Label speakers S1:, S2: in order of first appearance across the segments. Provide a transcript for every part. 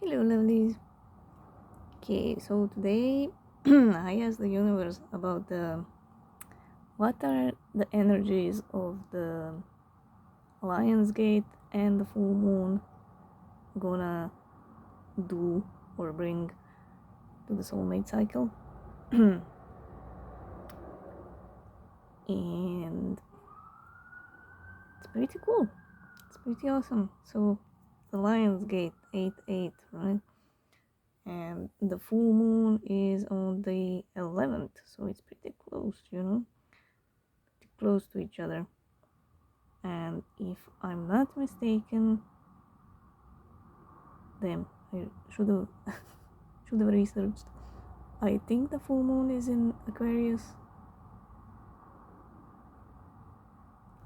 S1: Hello, lovelies. Okay, so today I asked the universe about what are the energies of the Lion's Gate and the full moon gonna do or bring to the soulmate cycle. And it's pretty cool. It's pretty awesome. So the Lion's Gate 8-8, right? And the full moon is on the 11th, so it's pretty close, pretty close to each other. And if I'm not mistaken, damn, I should have should have researched. I think the full moon is in Aquarius.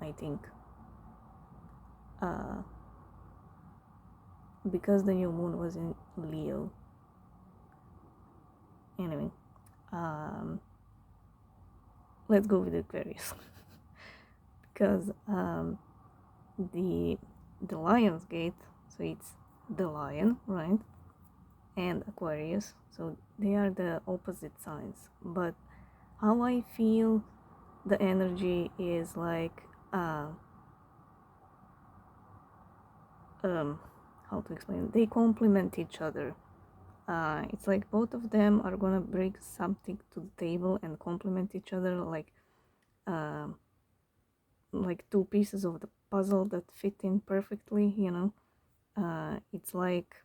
S1: I think, uh, because the new moon was in Leo. Anyway, let's go with Aquarius because the Lion's Gate, so it's the lion, right? And Aquarius, so they are the opposite signs. But how I feel the energy is like how to explain, they complement each other. It's like both of them are gonna bring something to the table and complement each other, like two pieces of the puzzle that fit in perfectly, it's like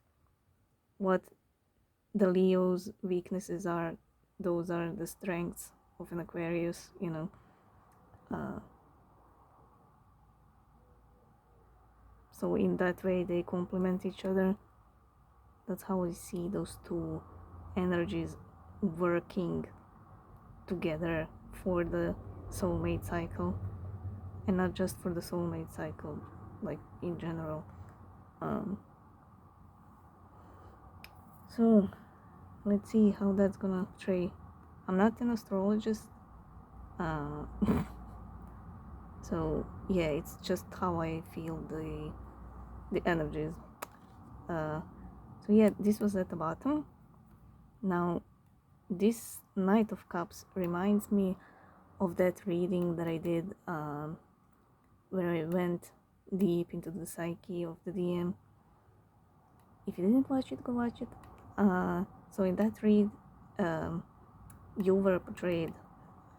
S1: what the Leo's weaknesses are, those are the strengths of an Aquarius, so in that way they complement each other. That's how I see those two energies working together for the soulmate cycle, and not just for the soulmate cycle, like in general. So let's see how that's gonna portray. I'm not an astrologist, so yeah, it's just how I feel the energies. So yeah, this was at the bottom. Now this Knight of Cups reminds me of that reading that I did, where I went deep into the psyche of the DM. If you didn't watch it, go watch it. So in that read, you were portrayed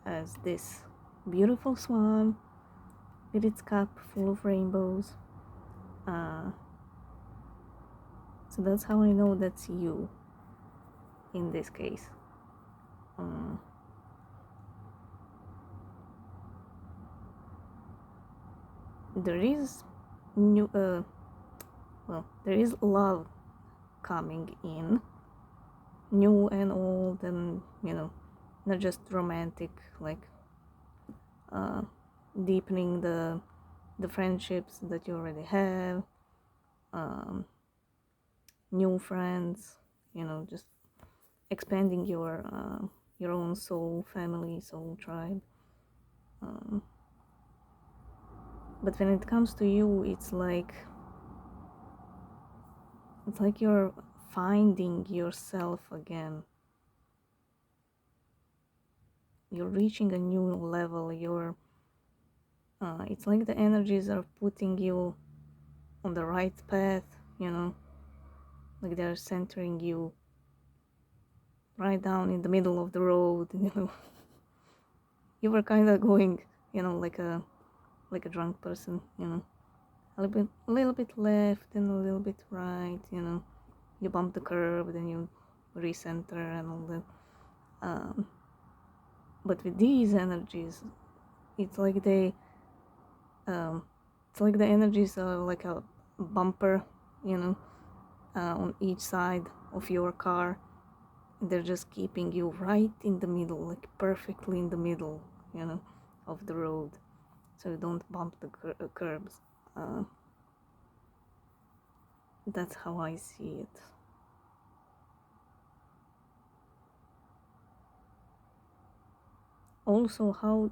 S1: as this beautiful swan with its cup full of rainbows. So that's how I know that's you in this case. There is there is love coming in, new and old, and not just romantic, like deepening the friendships that you already have, new friends, just expanding your own soul family, soul tribe. But when it comes to you, it's like you're finding yourself again. You're reaching a new level. It's like the energies are putting you on the right path, like they're centering you right down in the middle of the road. You were kind of going, like a drunk person, a little bit left and a little bit right, you bump the curb, then you recenter and all that. But with these energies, it's like the energies are like a bumper, on each side of your car. They're just keeping you right in the middle, like perfectly in the middle, of the road, so you don't bump the curbs. That's how I see it. Also, how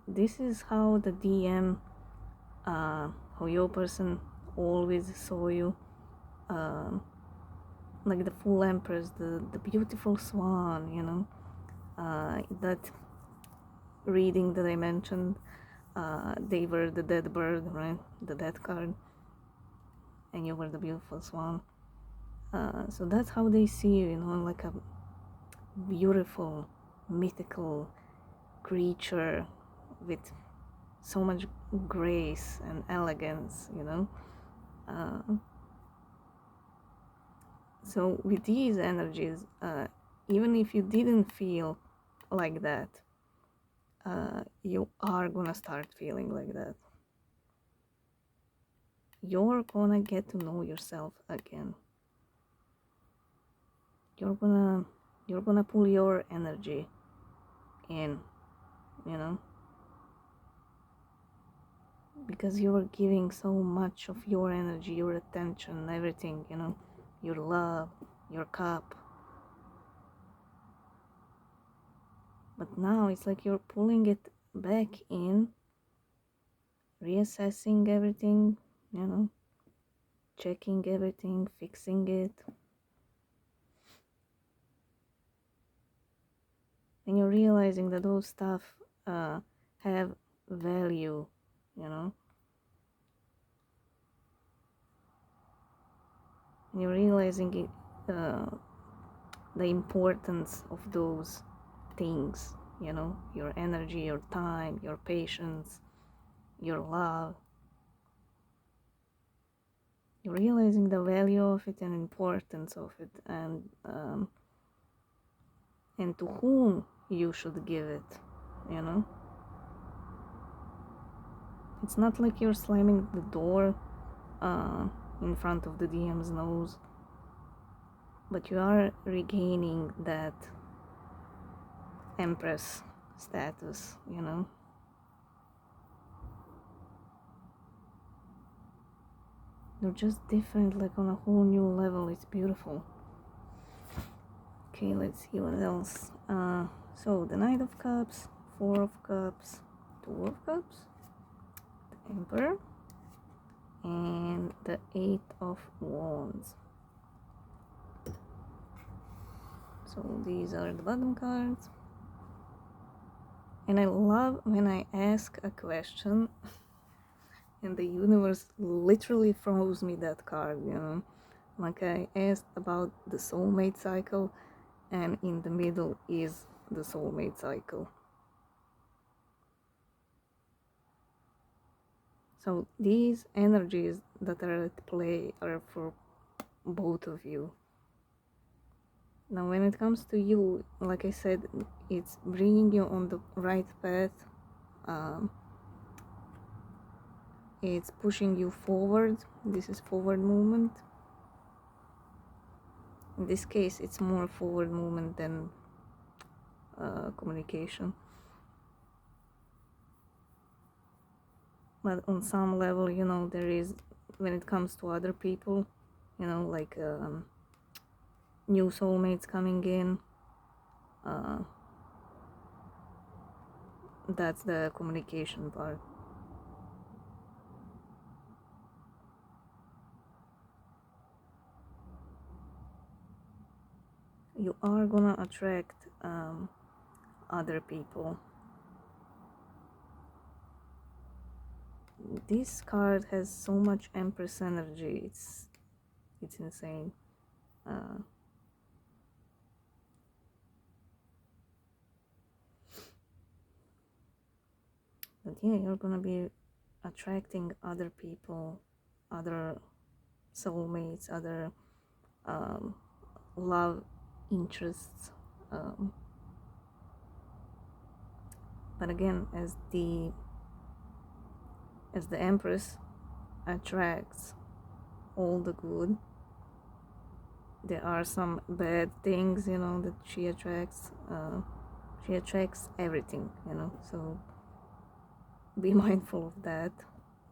S1: this is how the DM, how your person always saw you. like the full empress, the beautiful swan, you know, that reading that I mentioned, they were the dead bird, right, the dead card, and you were the beautiful swan. So that's how they see you, you know, like a beautiful mythical creature with so much grace and elegance, you know. So with these energies, even if you didn't feel like that, you are gonna start feeling like that. You're gonna get to know yourself again. You're gonna pull your energy in, you know, because you're giving so much of your energy, your attention, everything, you know, your love, your cup. But now it's like you're pulling it back in, reassessing everything, you know, checking everything, fixing it. And you're realizing that those stuff have value, you know. And you're realizing it, the importance of those things, you know, your energy, your time, your patience, your love. You're realizing the value of it and importance of it, and to whom you should give it, you know. It's not like you're slamming the door in front of the DM's nose, but you are regaining that Empress status, you know. They're just different, like on a whole new level. It's beautiful. Okay, let's see what else. So the Knight of Cups, Four of Cups, Two of Cups, the Emperor, and the Eight of Wands. So these are the bottom cards. And I love when I ask a question and the universe literally throws me that card, you know. Like I asked about the soulmate cycle, and in the middle is the soulmate cycle. So these energies that are at play are for both of you. Now when it comes to you, like I said, it's bringing you on the right path. It's pushing you forward. This is forward movement. In this case, it's more forward movement than communication. But on some level, you know, there is, when it comes to other people, you know, like new soulmates coming in, that's the communication part. You are gonna attract other people. This card has so much Empress energy. It's insane. But yeah, you're gonna be attracting other people, other soulmates, other love interests. But again, as the Empress attracts all the good, there are some bad things, you know, that she attracts. She attracts everything, you know, so be mindful of that.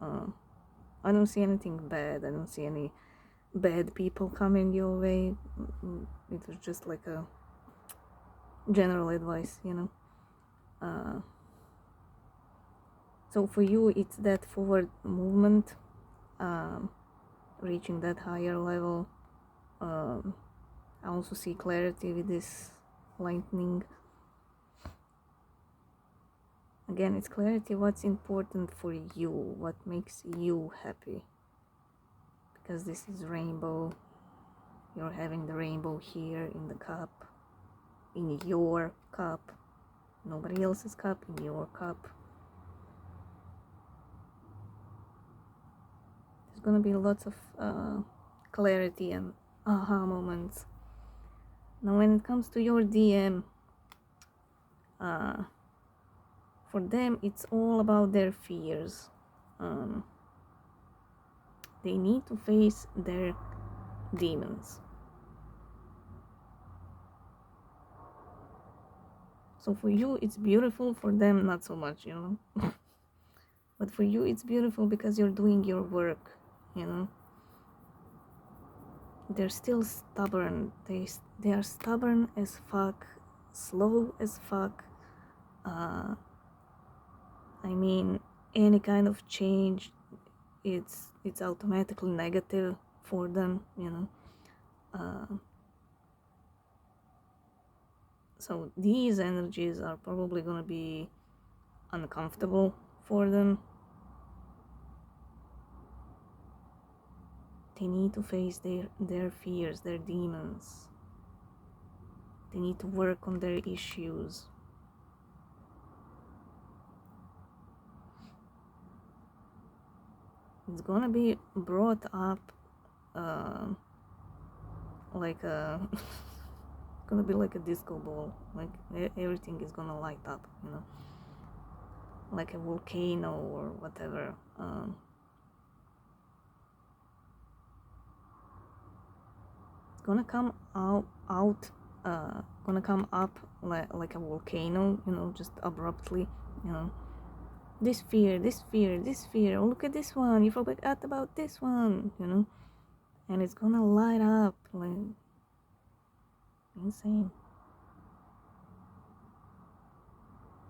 S1: I don't see anything bad. I don't see any bad people coming your way. It was just like a general advice, you know. So for you, it's that forward movement, reaching that higher level, I also see clarity with this lightning. Again, it's clarity, what's important for you, what makes you happy. Because this is rainbow. You're having the rainbow here in the cup, in your cup, nobody else's cup, in your cup. There's gonna be lots of clarity and aha moments. Now when it comes to your DM, for them it's all about their fears. They need to face their demons. So for you it's beautiful, for them not so much, you know. But for you it's beautiful because you're doing your work, you know. They're still stubborn. They are stubborn as fuck, slow as fuck. I mean, any kind of change, it's automatically negative for them, you know. So these energies are probably gonna be uncomfortable for them. They need to face their fears, their demons. They need to work on their issues. It's gonna be brought up like a gonna be like a disco ball. Like everything is gonna light up, you know, like a volcano or whatever. It's gonna come gonna come up like a volcano, you know, just abruptly, you know. This fear, this fear, this fear. Oh, look at this one. You forgot about this one, you know. And it's gonna light up like insane.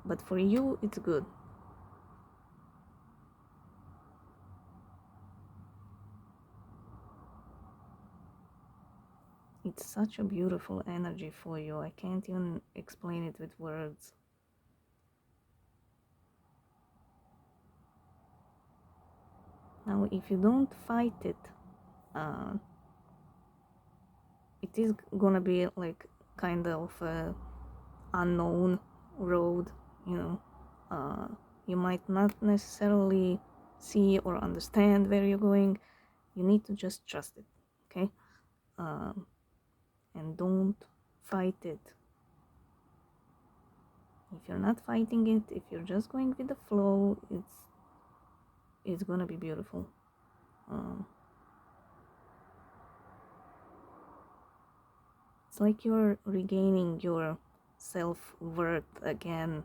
S1: But for you, it's good. It's such a beautiful energy for you. I can't even explain it with words. Now, if you don't fight it, it is gonna be like kind of a unknown road, you know. You might not necessarily see or understand where you're going. You need to just trust it, okay? And don't fight it. If you're not fighting it, if you're just going with the flow, it's gonna be beautiful. It's like you're regaining your self-worth again,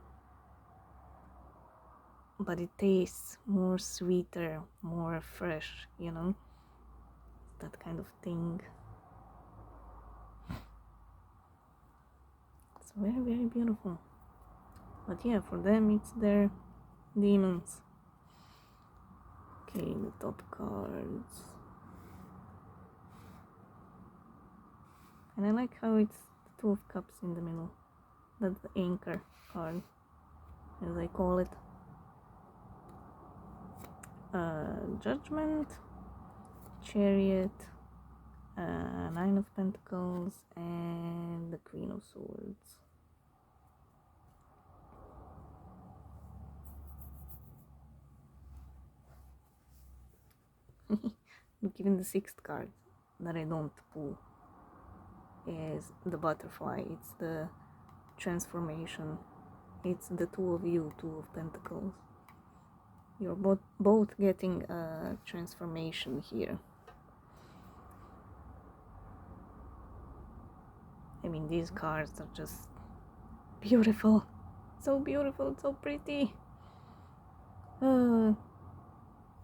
S1: but it tastes more sweeter, more fresh, you know, that kind of thing. It's very, very beautiful. But yeah, for them it's their demons. Okay, the top cards. And I like how it's the Two of Cups in the middle. That's the anchor card, as I call it. Judgment, Chariot, Nine of Pentacles, and the Queen of Swords. Look, even the sixth card that I don't pull is the Butterfly. It's the transformation. It's the two of you, Two of Pentacles. You're both getting a transformation here. I mean, these cards are just beautiful. So beautiful, so pretty.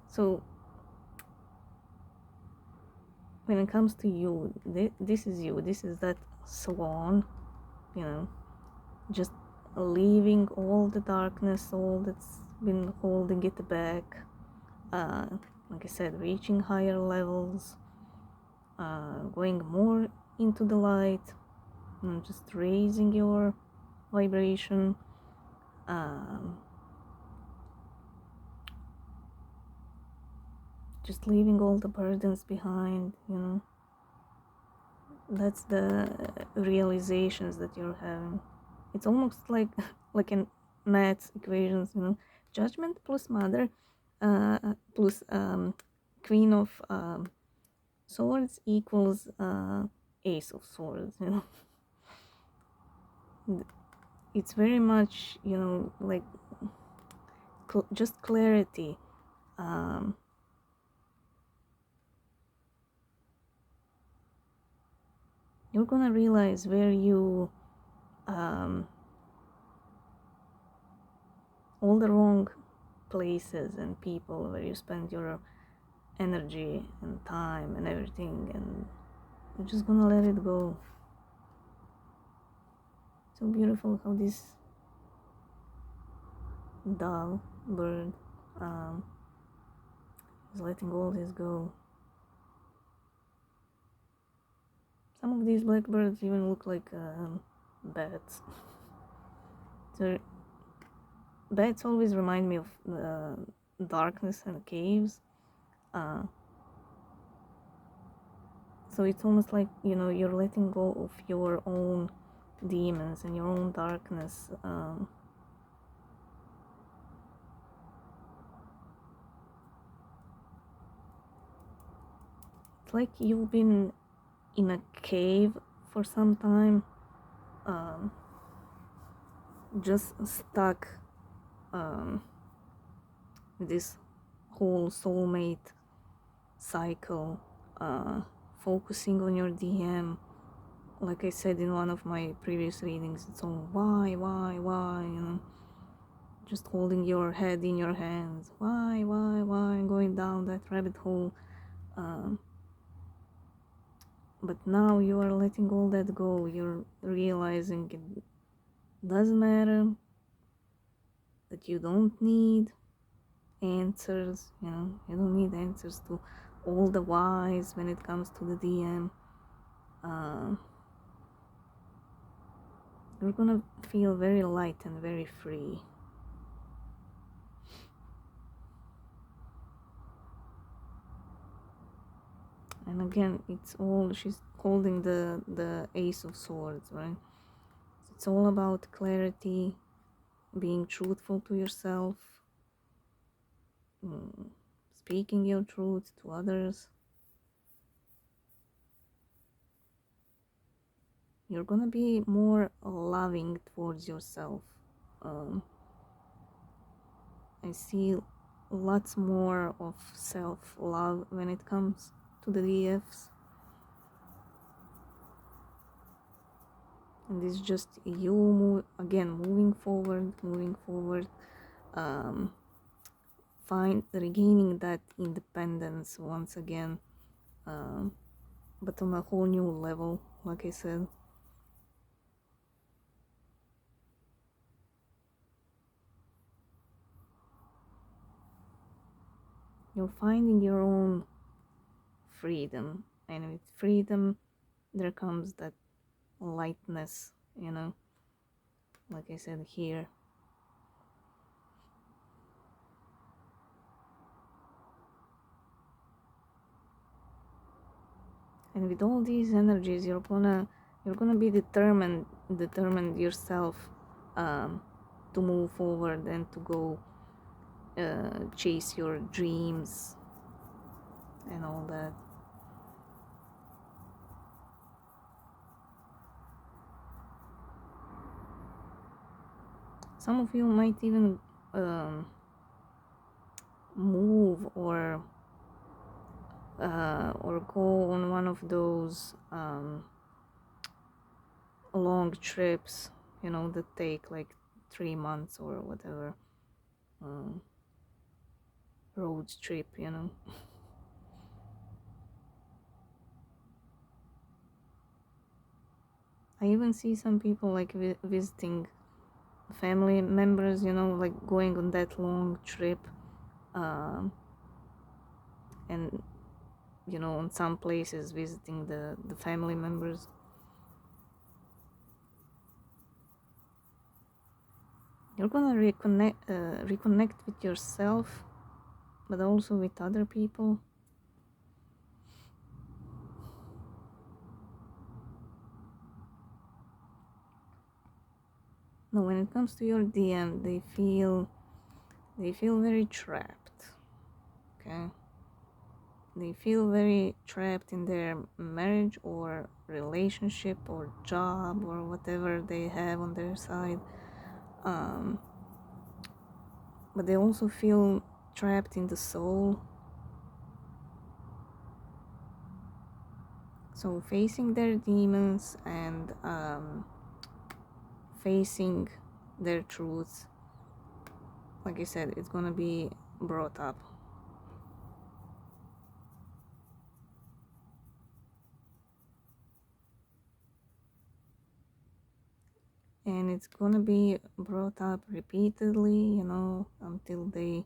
S1: So when it comes to you, this is you. This is that swan, you know, just leaving all the darkness, all that's been holding it back. Like I said, reaching higher levels, going more into the light, and just raising your vibration, just leaving all the burdens behind, you know. That's the realizations that you're having. It's almost like like in maths equations, you know. Judgment plus mother plus queen of swords equals ace of swords, you know. It's very much, you know, like just clarity. You're gonna realize where you all the wrong places and people where you spend your energy and time and everything, and you're just gonna let it go. So beautiful how this dove bird is letting all this go. Some of these blackbirds even look like bats. So bats always remind me of darkness and caves. So it's almost like, you know, you're letting go of your own demons and your own darkness. It's like you've been in a cave for some time, just stuck with this whole soulmate cycle, focusing on your DM. Like I said in one of my previous readings, it's all why, you know, just holding your head in your hands, why, going down that rabbit hole. But now you are letting all that go. You're realizing it doesn't matter, that you don't need answers, you know, you don't need answers to all the whys when it comes to the DM. You're gonna feel very light and very free. And again, it's all, she's holding the Ace of Swords, right? It's all about clarity, being truthful to yourself, speaking your truth to others. You're gonna be more loving towards yourself. I see lots more of self-love when it comes to the DFs. And it's just you moving forward, regaining that independence once again, but on a whole new level, like I said. You're finding your own freedom, and with freedom there comes that lightness, you know, like I said here. And with all these energies, you're gonna be determined yourself, to move forward and to go chase your dreams and all that. Some of you might even move or go on one of those long trips, you know, that take like 3 months or whatever, road trip, you know. I even see some people like visiting family members, you know, like going on that long trip, and you know, in some places visiting the family members. You're gonna reconnect with yourself, but also with other people. Now, when it comes to your DM, they feel very trapped. Okay, they feel very trapped in their marriage or relationship or job or whatever they have on their side. But they also feel trapped in the soul. So facing their demons and facing their truths, like I said, it's gonna be brought up. And it's gonna be brought up repeatedly, you know, until they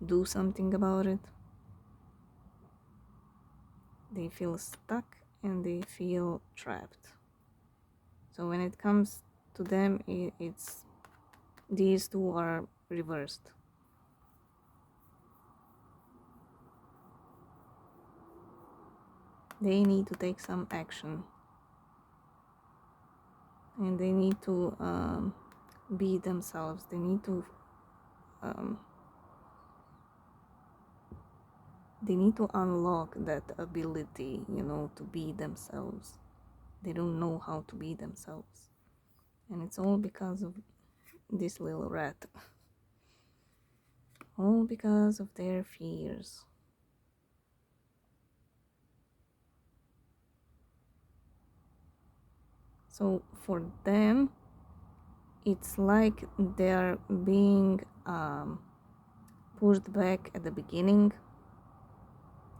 S1: do something about it. They feel stuck and they feel trapped. So when it comes to them, it's these two are reversed. They need to take some action, and they need to be themselves. They need to unlock that ability, you know, to be themselves. They don't know how to be themselves, and it's all because of this little rat. All because of their fears. So for them, it's like they're being pushed back at the beginning,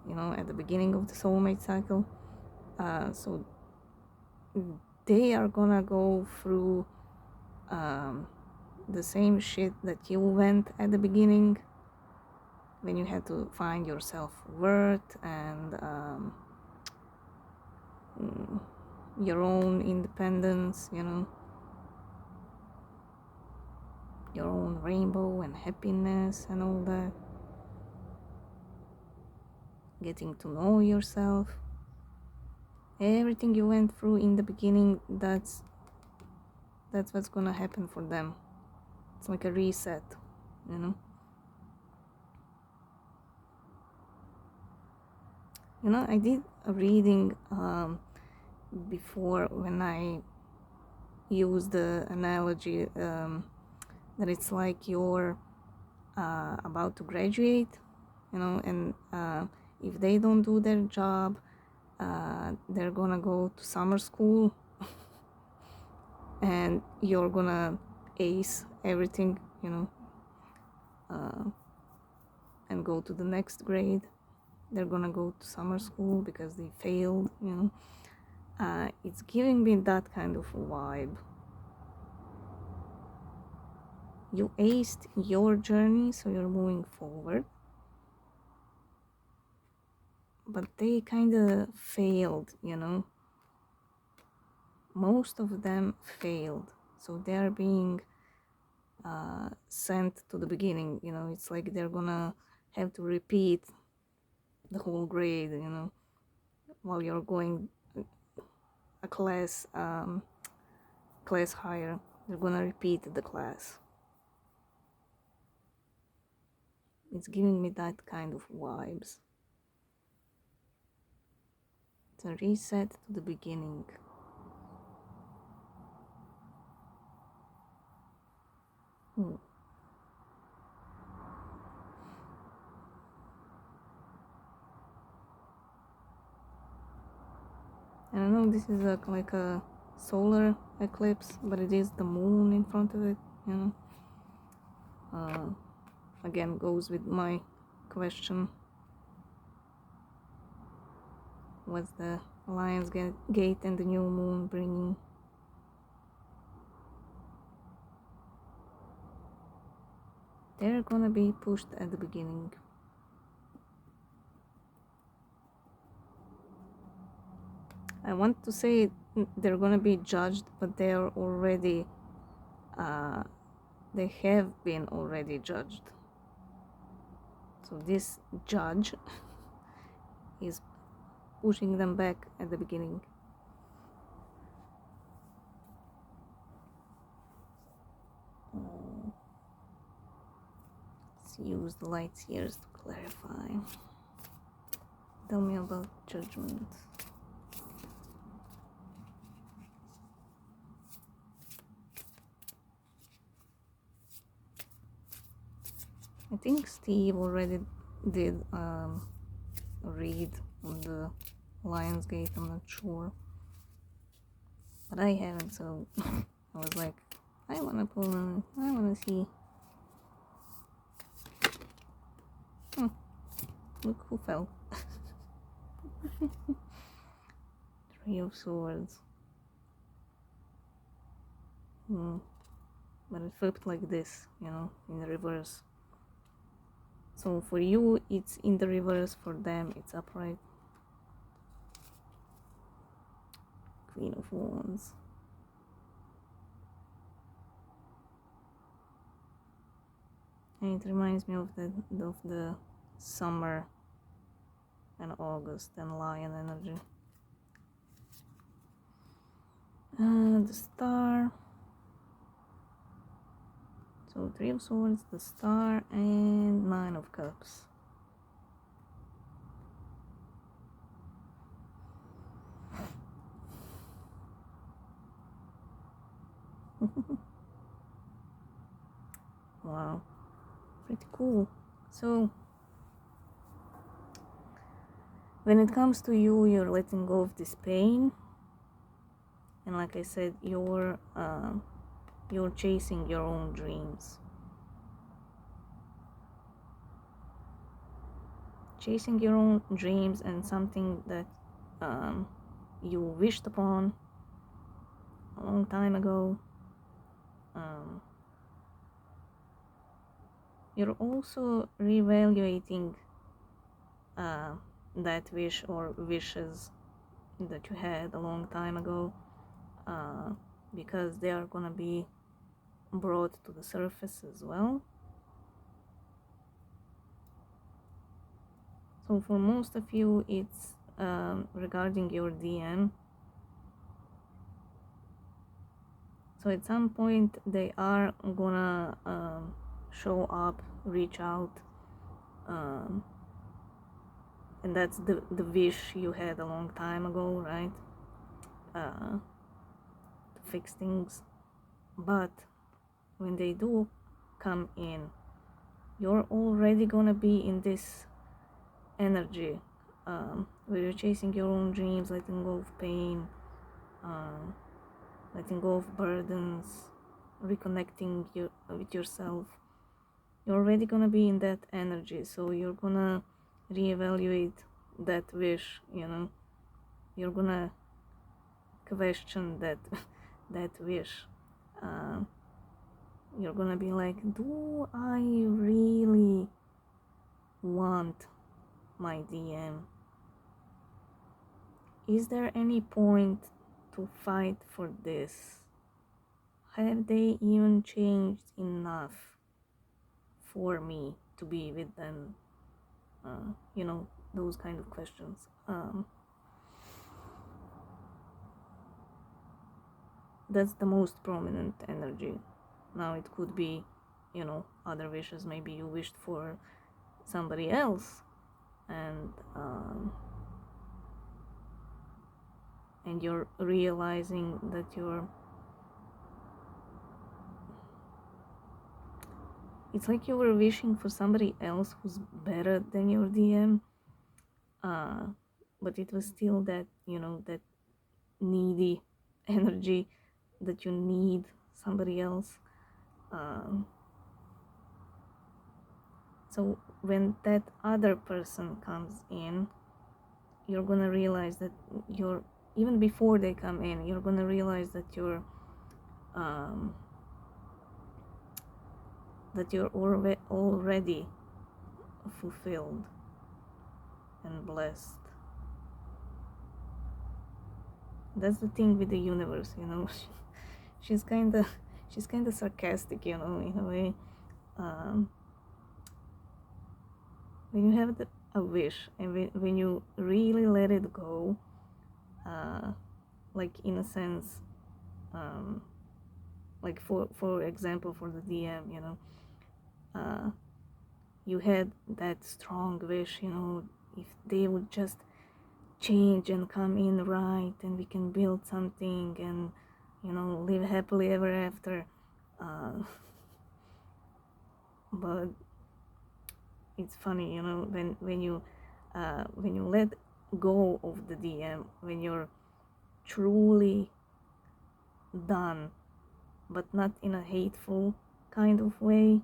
S1: you know, at the beginning of the soulmate cycle. So they are gonna go through the same shit that you went at the beginning, when you had to find your self-worth and your own independence, you know, your own rainbow and happiness and all that. Getting to know yourself. Everything you went through in the beginning, that's what's gonna happen for them. It's like a reset, you know. You know, I did a reading before when I used the analogy that it's like you're about to graduate, you know, and if they don't do their job, they're gonna go to summer school and you're gonna ace everything, you know, and go to the next grade. They're gonna go to summer school because they failed, you know. It's giving me that kind of vibe. You aced your journey, so you're moving forward, but they kind of failed, you know. Most of them failed, so they're being sent to the beginning, you know. It's like they're gonna have to repeat the whole grade, you know, while you're going a class higher. They're gonna repeat the class. It's giving me that kind of vibes. It's a reset to the beginning. And I know this is like a solar eclipse, but it is the moon in front of it, you know. Again, goes with my question. What's the Lion's Gate and the new moon bringing? They're gonna be pushed at the beginning. I want to say they're gonna be judged, but they are already they have been already judged. So this judge is pushing them back at the beginning. Let's use the lights here to clarify. Tell me about judgment. I think Steve already did a read on the Lionsgate, I'm not sure. But I haven't, so I was like, I wanna pull on, I wanna see. Look who fell. Three of Swords. But it flipped like this, you know, in reverse. So for you it's in the reverse, for them it's upright. Queen of Wands. And it reminds me of the summer and August and Lion energy. The Star. So Three of Swords, the Star, and Nine of Cups. Wow, pretty cool. So when it comes to you, you're letting go of this pain, and like I said, you're chasing your own dreams. Chasing your own dreams and something that you wished upon a long time ago. You're also reevaluating that wish or wishes that you had a long time ago, because they are gonna be brought to the surface as well. So for most of you, it's regarding your DM. So at some point they are gonna show up, reach out, and that's the wish you had a long time ago, right? To fix things. But when they do come in, you're already gonna be in this energy where you're chasing your own dreams, letting go of pain, letting go of burdens, reconnecting with yourself. You're already gonna be in that energy, so you're gonna reevaluate that wish, you know. You're gonna question that wish. You're gonna be like, do I really want my DM? Is there any point to fight for this? Have they even changed enough for me to be with them? You know, those kind of questions. That's the most prominent energy. Now it could be, you know, other wishes. Maybe you wished for somebody else, and you're realizing that it's like you were wishing for somebody else who's better than your DM, but it was still that, you know, that needy energy that you need somebody else. So when that other person comes in, you're gonna realize that even before they come in, you're gonna realize that you're already fulfilled and blessed. That's the thing with the universe, you know. she's kind of sarcastic, you know, in a way. um, when you have a wish, and when you really let it go, like in a sense, um, like for example, for the DM, you know, you had that strong wish, you know, if they would just change and come in right, and we can build something and, you know, live happily ever after. uh, but it's funny, you know, when you let go of the DM, when you're truly done, but not in a hateful kind of way.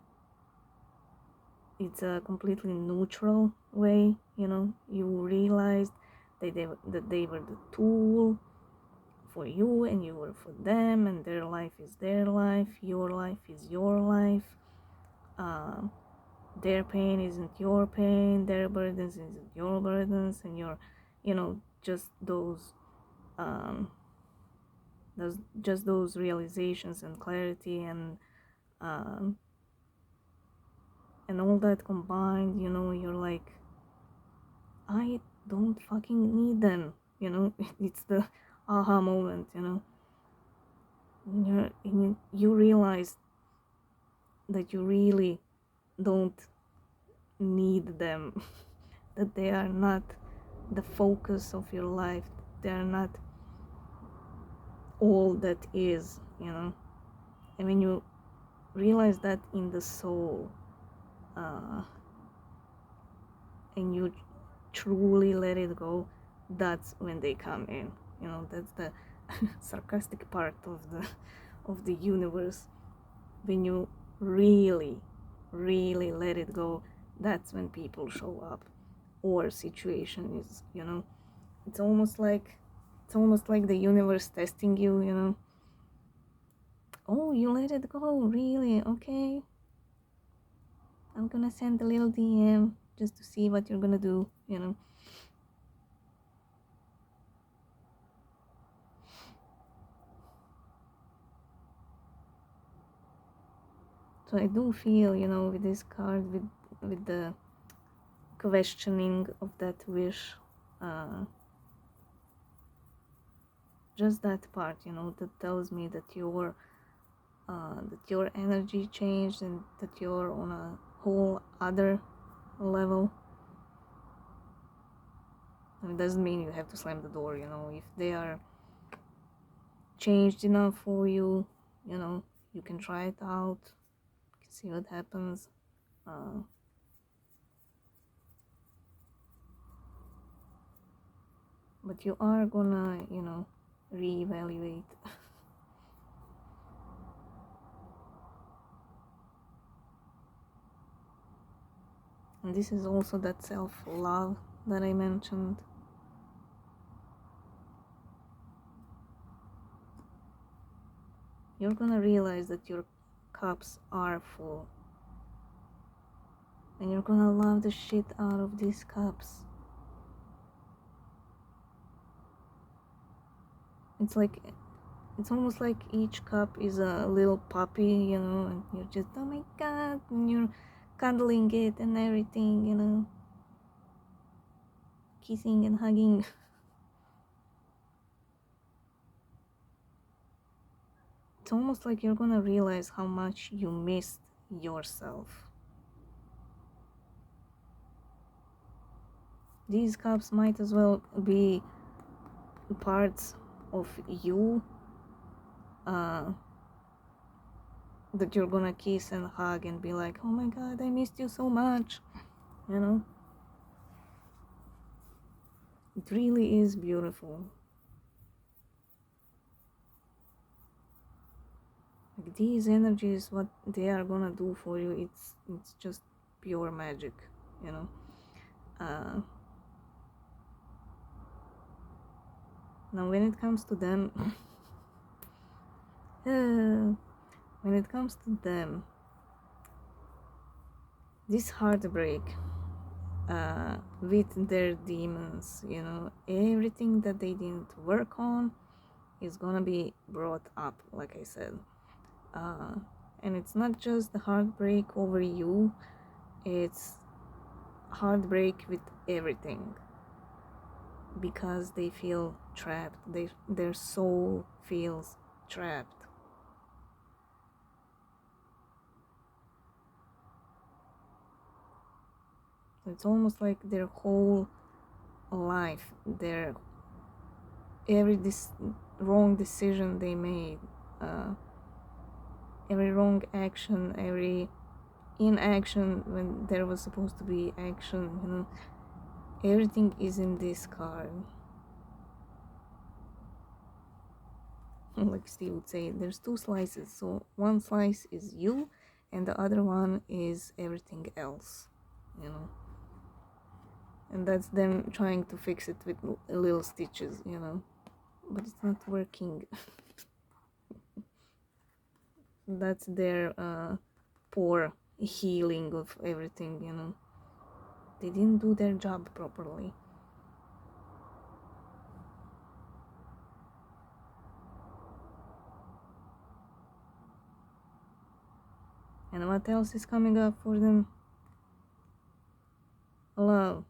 S1: It's a completely neutral way, you know. You realized that they were the tool for you, and you were for them, and their life is their life, your life is your life. Their pain isn't your pain, their burdens isn't your burdens, and you're, you know, just um, those realizations and clarity um, and all that combined, you know, you're like, I don't fucking need them, you know. It's the aha moment, you know. You realize that you really don't need them, that they are not the focus of your life, they are not all that is, you know. And when you realize that in the soul, uh, and you truly let it go, that's when they come in, you know. That's the sarcastic part of the universe. When you really let it go, that's when people show up, or situation is, you know. It's almost like the universe testing you, you know. Oh, you let it go, really? Okay, I'm gonna send a little DM just to see what you're gonna do, you know. So I do feel, you know, with this card, with the questioning of that wish, uh, just that part, you know, that tells me that your energy changed, and that you're on a whole other level. And it doesn't mean you have to slam the door, you know. If they are changed enough for you, you know, you can try it out, you can see what happens. But you are gonna, you know, reevaluate. And this is also that self-love that I mentioned. You're gonna realize that your cups are full, and you're gonna love the shit out of these cups. It's almost like each cup is a little puppy, you know, and you're just, oh my god, and you're cuddling it and everything, you know, kissing and hugging. It's almost like you're gonna realize how much you missed yourself. These cups might as well be parts of you, uh, that you're gonna kiss and hug and be like, oh my god, I missed you so much, you know. It really is beautiful. Like, these energies, what they are gonna do for you, it's just pure magic, you know. uh, Now when it comes to them, when it comes to them, this heartbreak, with their demons, you know, everything that they didn't work on, is gonna be brought up, like I said. And it's not just the heartbreak over you, it's heartbreak with everything, because they feel trapped. Their soul feels trapped. It's almost like their whole life, every wrong decision they made, every wrong action, every inaction when there was supposed to be action, everything is in this card. Like Steve would say, there's two slices. So one slice is you, and the other one is everything else, and that's them trying to fix it with little stitches, but it's not working. That's their poor healing of everything. They didn't do their job properly. And what else is coming up for them? Love,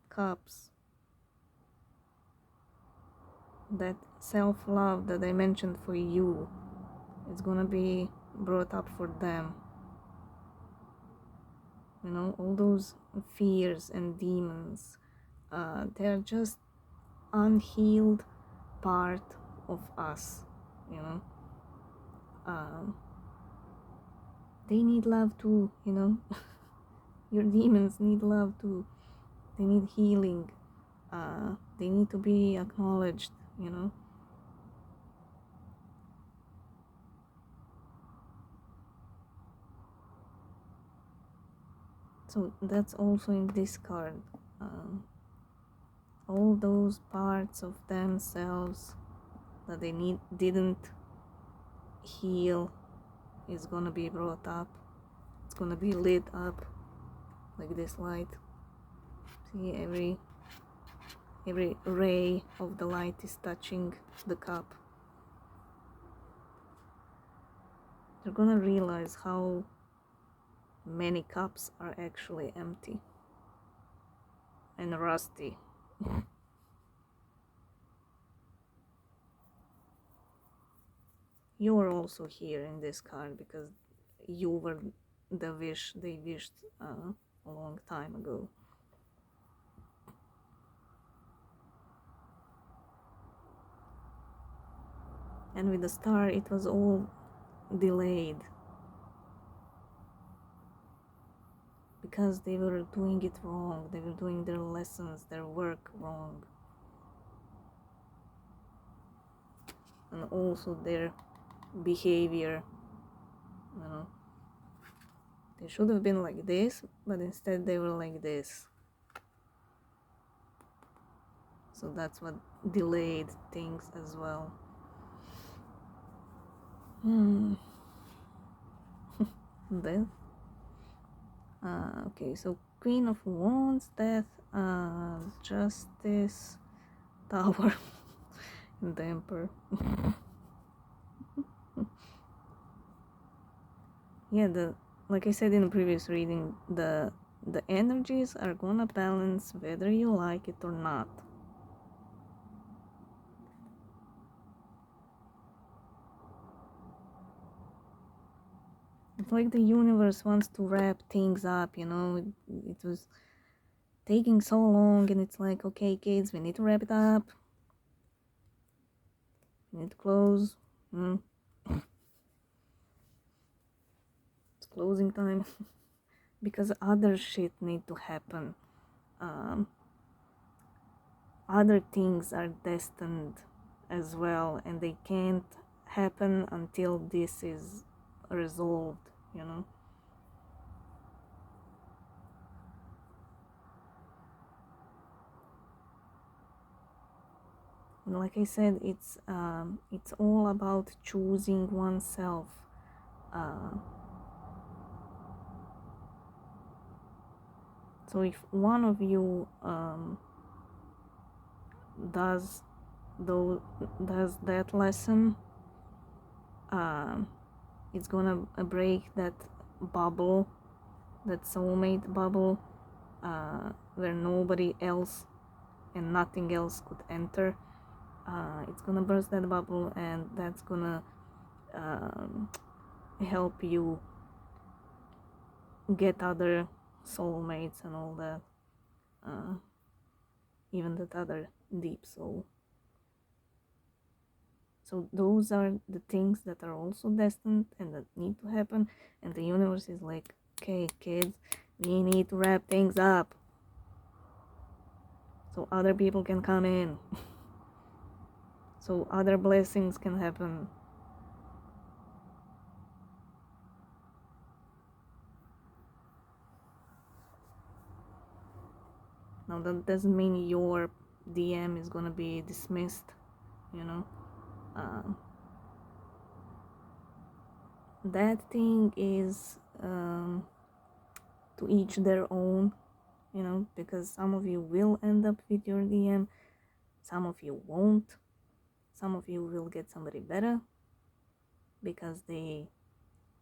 S1: cups, that self-love that I mentioned for you, it's gonna be brought up for them. All those fears and demons, they're just unhealed part of us. They need love too. Your demons need love too. They need healing. They need to be acknowledged. So that's also in this card. All those parts of themselves that they didn't heal is gonna be brought up. It's gonna be lit up like this light. See, every ray of the light is touching the cup. They're gonna realize how many cups are actually empty and rusty. You're also here in this card because you were the wish they wished a long time ago. And with the star, it was all delayed because they were doing it wrong. They were doing their lessons, their work wrong, and also their behavior. They should have been like this, but instead they were like this. So that's what delayed things as well. Death. Okay, so Queen of Wands, Death, Justice, Tower, and the Emperor. Yeah, like I said in the previous reading, the energies are gonna balance whether you like it or not. It's like the universe wants to wrap things up, it was taking so long, and it's like, okay, kids, we need to wrap it up. We need to close. It's closing time. Because other shit need to happen. Other things are destined as well, and they can't happen until this is resolved, And like I said, it's all about choosing oneself. So if one of you does does that lesson, it's gonna break that bubble, that soulmate bubble, where nobody else and nothing else could enter. It's gonna burst that bubble, and that's gonna help you get other soulmates and all that, even that other deep soul. So those are the things that are also destined and that need to happen, and the universe is like, okay kids, we need to wrap things up so other people can come in, so other blessings can happen. Now that doesn't mean your DM is gonna be dismissed, you know. That thing is to each their own, you know, because some of you will end up with your DM, some of you won't, some of you will get somebody better because they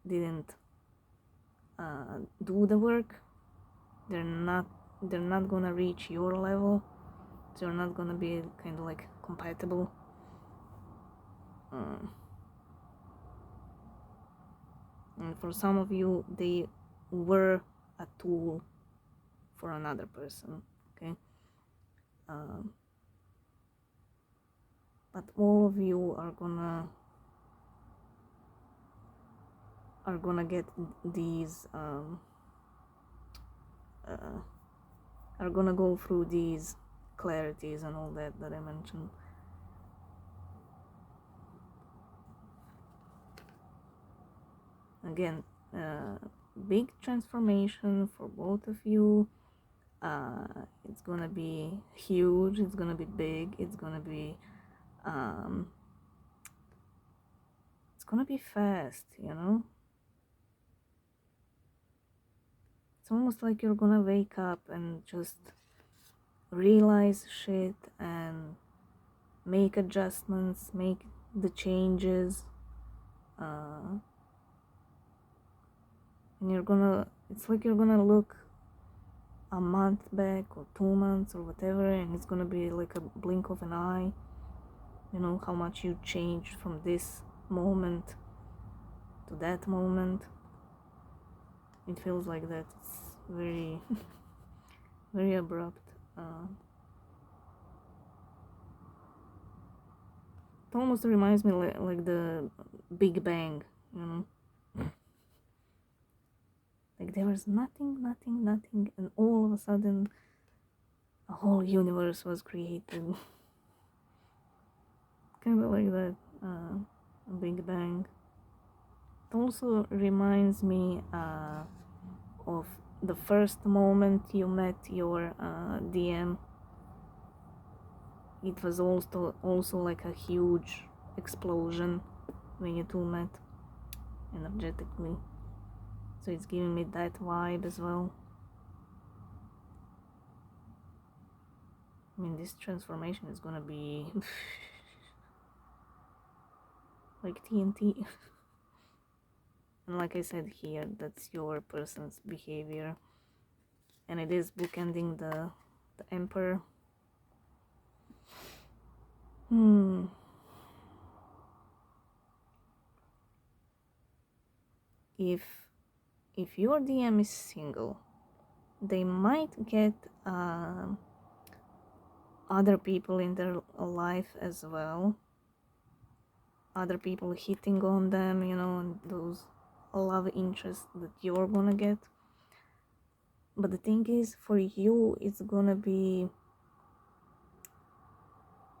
S1: didn't do the work. They're not gonna reach your level, so you're not gonna be kind of like compatible. And for some of you, they were a tool for another person, okay? But all of you are gonna get these are gonna go through these clarities and all that I mentioned. Again, big transformation for both of you. It's gonna be huge, it's gonna be big, it's gonna be fast, you know. It's almost like you're gonna wake up and just realize shit and make adjustments, make the changes, and it's like you're gonna look a month back or 2 months or whatever, and it's gonna be like a blink of an eye, you know, how much you changed from this moment to that moment. It feels like that. It's very very abrupt. It almost reminds me like the Big Bang, you know. Like there was nothing, and all of a sudden a whole universe was created. Kind of like that, a Big Bang. It also reminds me of the first moment you met your DM. It was also like a huge explosion when you two met energetically. So it's giving me that vibe as well. I mean, this transformation is gonna be like TNT. And like I said here, that's your person's behavior. And it is bookending the Emperor. If your DM is single, they might get other people in their life as well. Other people hitting on them, you know, and those love interests that you're gonna get. But the thing is, for you, it's gonna be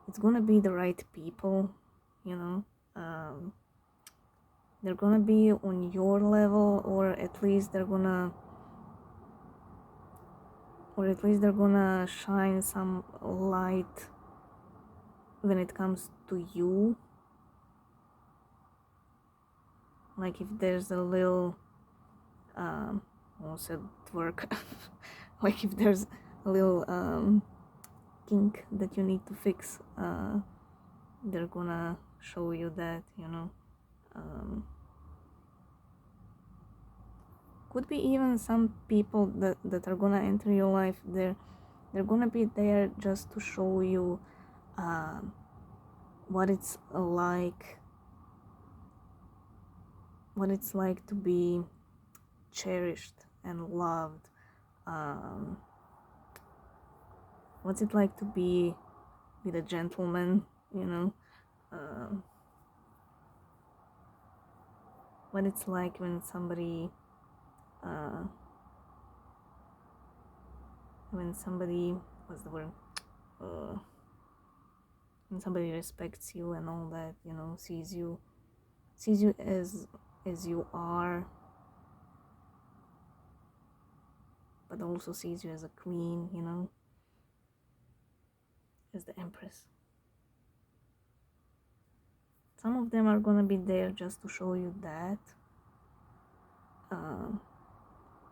S1: the right people, you know. They're gonna be on your level, or at least they're gonna shine some light when it comes to you. Like if there's a little almost said work like if there's a little kink that you need to fix, they're gonna show you that, you know. Could be even some people that are gonna enter your life, they're gonna be there just to show you what it's like to be cherished and loved, what's it like to be with a gentleman, you know, what it's like when somebody what's the word, when somebody respects you and all that, you know, sees you as you are, but also sees you as a queen, you know, as the empress. Some of them are gonna be there just to show you that,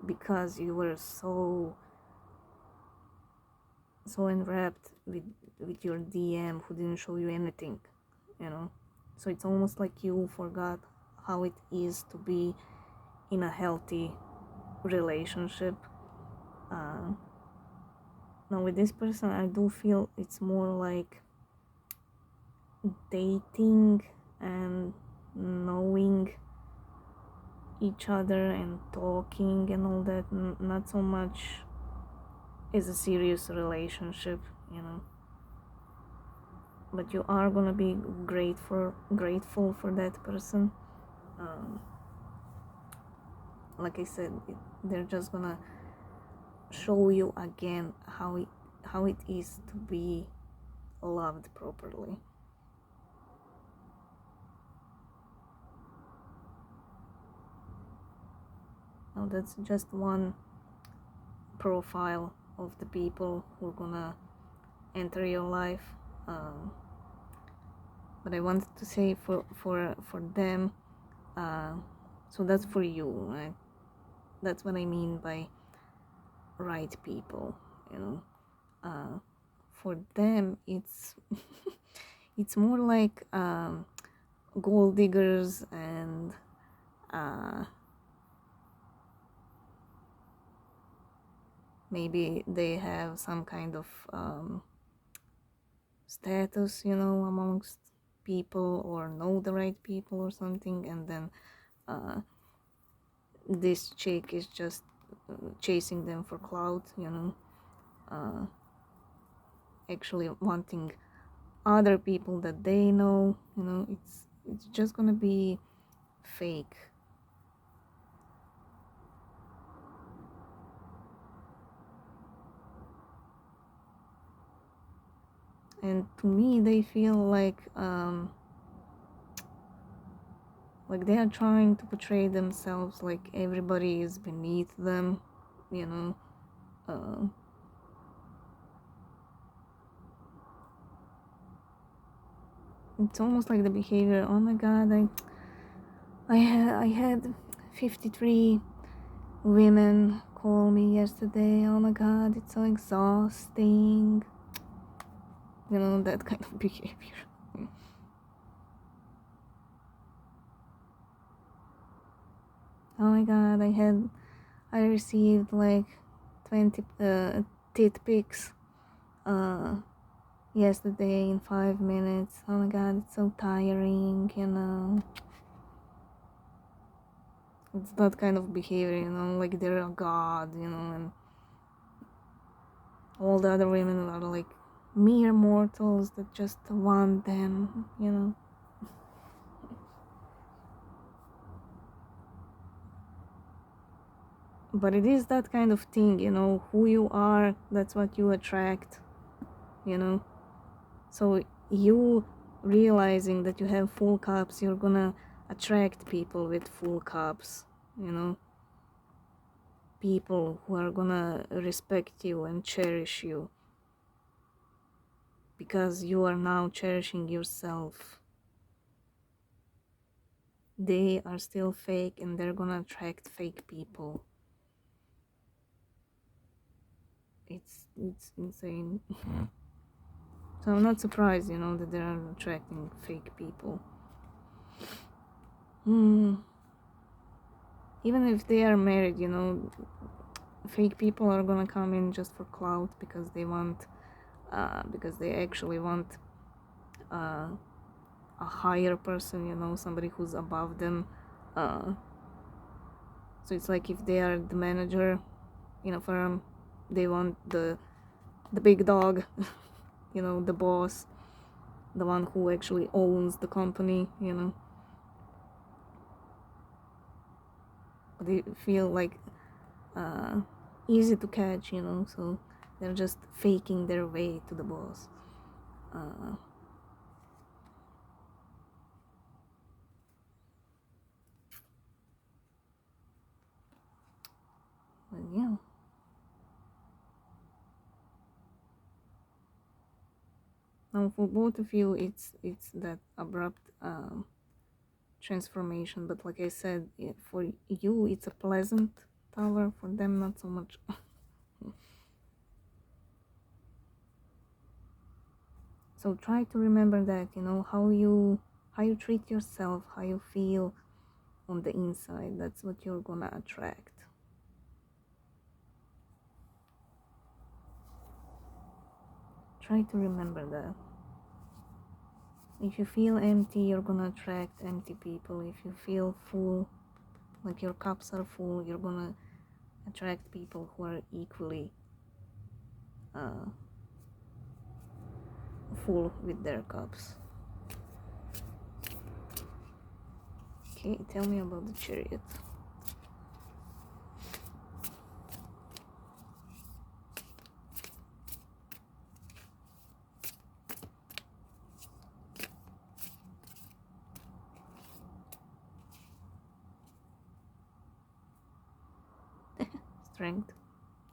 S1: because you were so enwrapped with your DM who didn't show you anything, you know. So it's almost like you forgot how it is to be in a healthy relationship. Now with this person, I do feel it's more like dating and knowing each other and talking and all that, not so much as a serious relationship, you know. But you are gonna be grateful for that person. Like I said, they're just gonna show you again how it is to be loved properly. Now that's just one profile of the people who are gonna enter your life. But I wanted to say for them, so that's for you, right? That's what I mean by right people, you know. For them, it's it's more like gold diggers and maybe they have some kind of status, you know, amongst people, or know the right people or something, and then this chick is just chasing them for clout, you know, actually wanting other people that they know, you know. It's just gonna be fake. And to me, they feel like they are trying to portray themselves like everybody is beneath them, you know. It's almost like the behavior, oh my god, I had 53 women call me yesterday, oh my god, it's so exhausting, you know, that kind of behavior. Oh my god, I received like 20 tit pics yesterday in 5 minutes. Oh my god, it's so tiring, you know. It's that kind of behavior, you know, like they're a god, you know, and all the other women are like mere mortals that just want them, you know. But it is that kind of thing, you know, who you are, that's what you attract, you know. So you realizing that you have full cups, you're gonna attract people with full cups, you know. People who are gonna respect you and cherish you because you are now cherishing yourself. They are still fake and they're gonna attract fake people. It's insane. So I'm not surprised, you know, that they are attracting fake people. Even if they are married, you know, fake people are gonna come in just for clout, because they want, because they actually want a higher person, you know, somebody who's above them. So it's like if they are the manager in a firm, they want the big dog, you know, the boss, the one who actually owns the company, you know. They feel like easy to catch, you know, so they're just faking their way to the boss. But yeah. Now for both of you, it's that abrupt transformation, but like I said, for you it's a pleasant tower, for them not so much. So try to remember that, you know, how you treat yourself, how you feel on the inside, that's what you're gonna attract. Try to remember that. If you feel empty, you're gonna attract empty people. If you feel full, like your cups are full, you're gonna attract people who are equally full with their cups. Okay, tell me about the Chariot. Strength.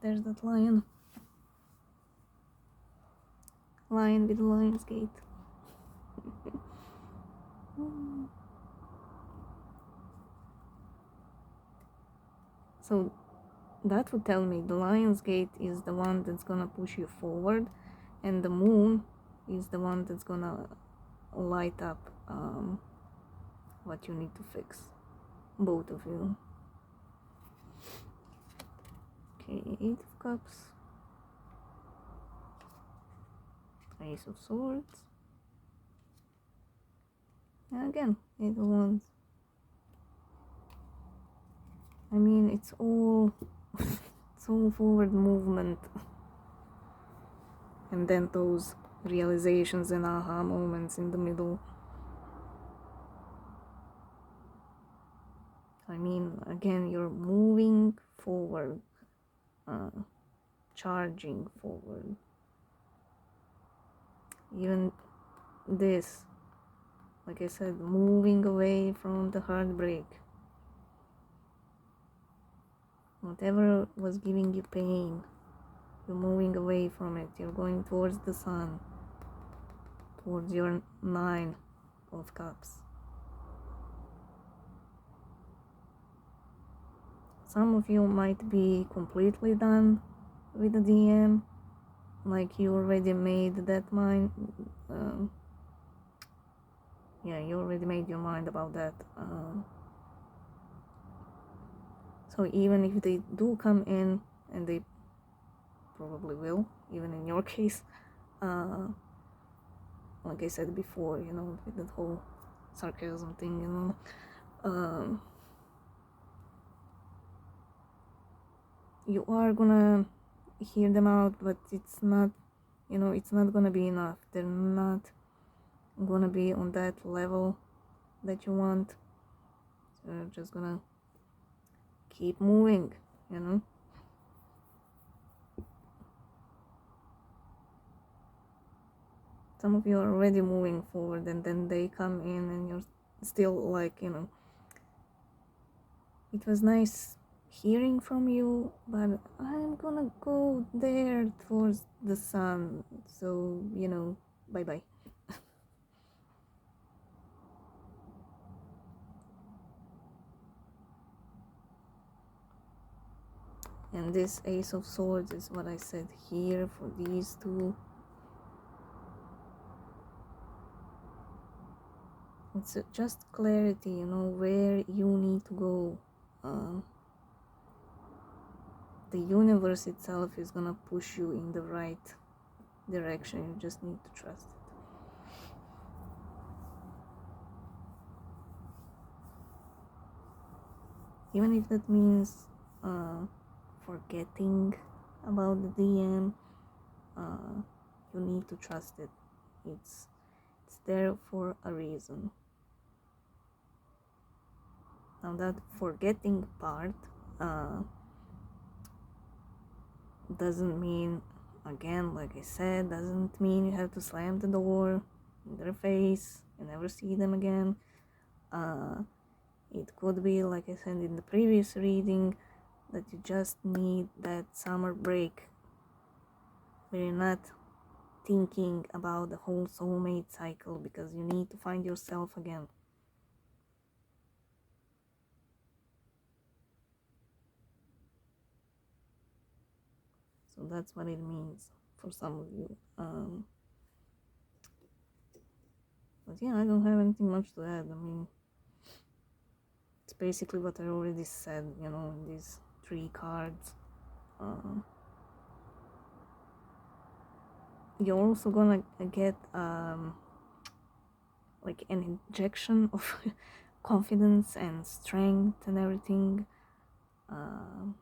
S1: There's that lion. Lion with the lion's gate. So that would tell me the lion's gate is the one that's gonna push you forward, and the moon is the one that's gonna light up what you need to fix. Both of you. Okay, 8 of Cups, Ace of Swords, and again 8 of Wands. I mean, it's all it's all forward movement, and then those realizations and aha moments in the middle. I mean, again, you're moving forward, charging forward. Even this, like I said, moving away from the heartbreak. Whatever was giving you pain, you're moving away from it. You're going towards the sun, towards your 9 of Cups. Some of you might be completely done with the DM, like you already made that mind. Yeah, you already made your mind about that. So even if they do come in, and they probably will, even in your case, like I said before, you know, with that whole sarcasm thing, you know, you are gonna hear them out, but it's not, you know, it's not gonna be enough. They're not gonna be on that level that you want. So you're just gonna keep moving, you know. Some of you are already moving forward, and then they come in and you're still like, you know, it was nice hearing from you, but I'm gonna go there towards the sun, so, you know, bye bye. And this Ace of Swords is what I said here for these two. It's just clarity, you know, where you need to go. The universe itself is gonna push you in the right direction. You just need to trust it. Even if that means forgetting about the DM, you need to trust it. It's there for a reason. Now that forgetting part doesn't mean, again, like I said, doesn't mean you have to slam the door in their face and never see them again. It could be, like I said in the previous reading, that you just need that summer break where you're not thinking about the whole soulmate cycle, because you need to find yourself again. So that's what it means for some of you. But yeah, I don't have anything much to add. I mean, it's basically what I already said, you know, in these 3 cards. You're also gonna get like an injection of confidence and strength and everything. And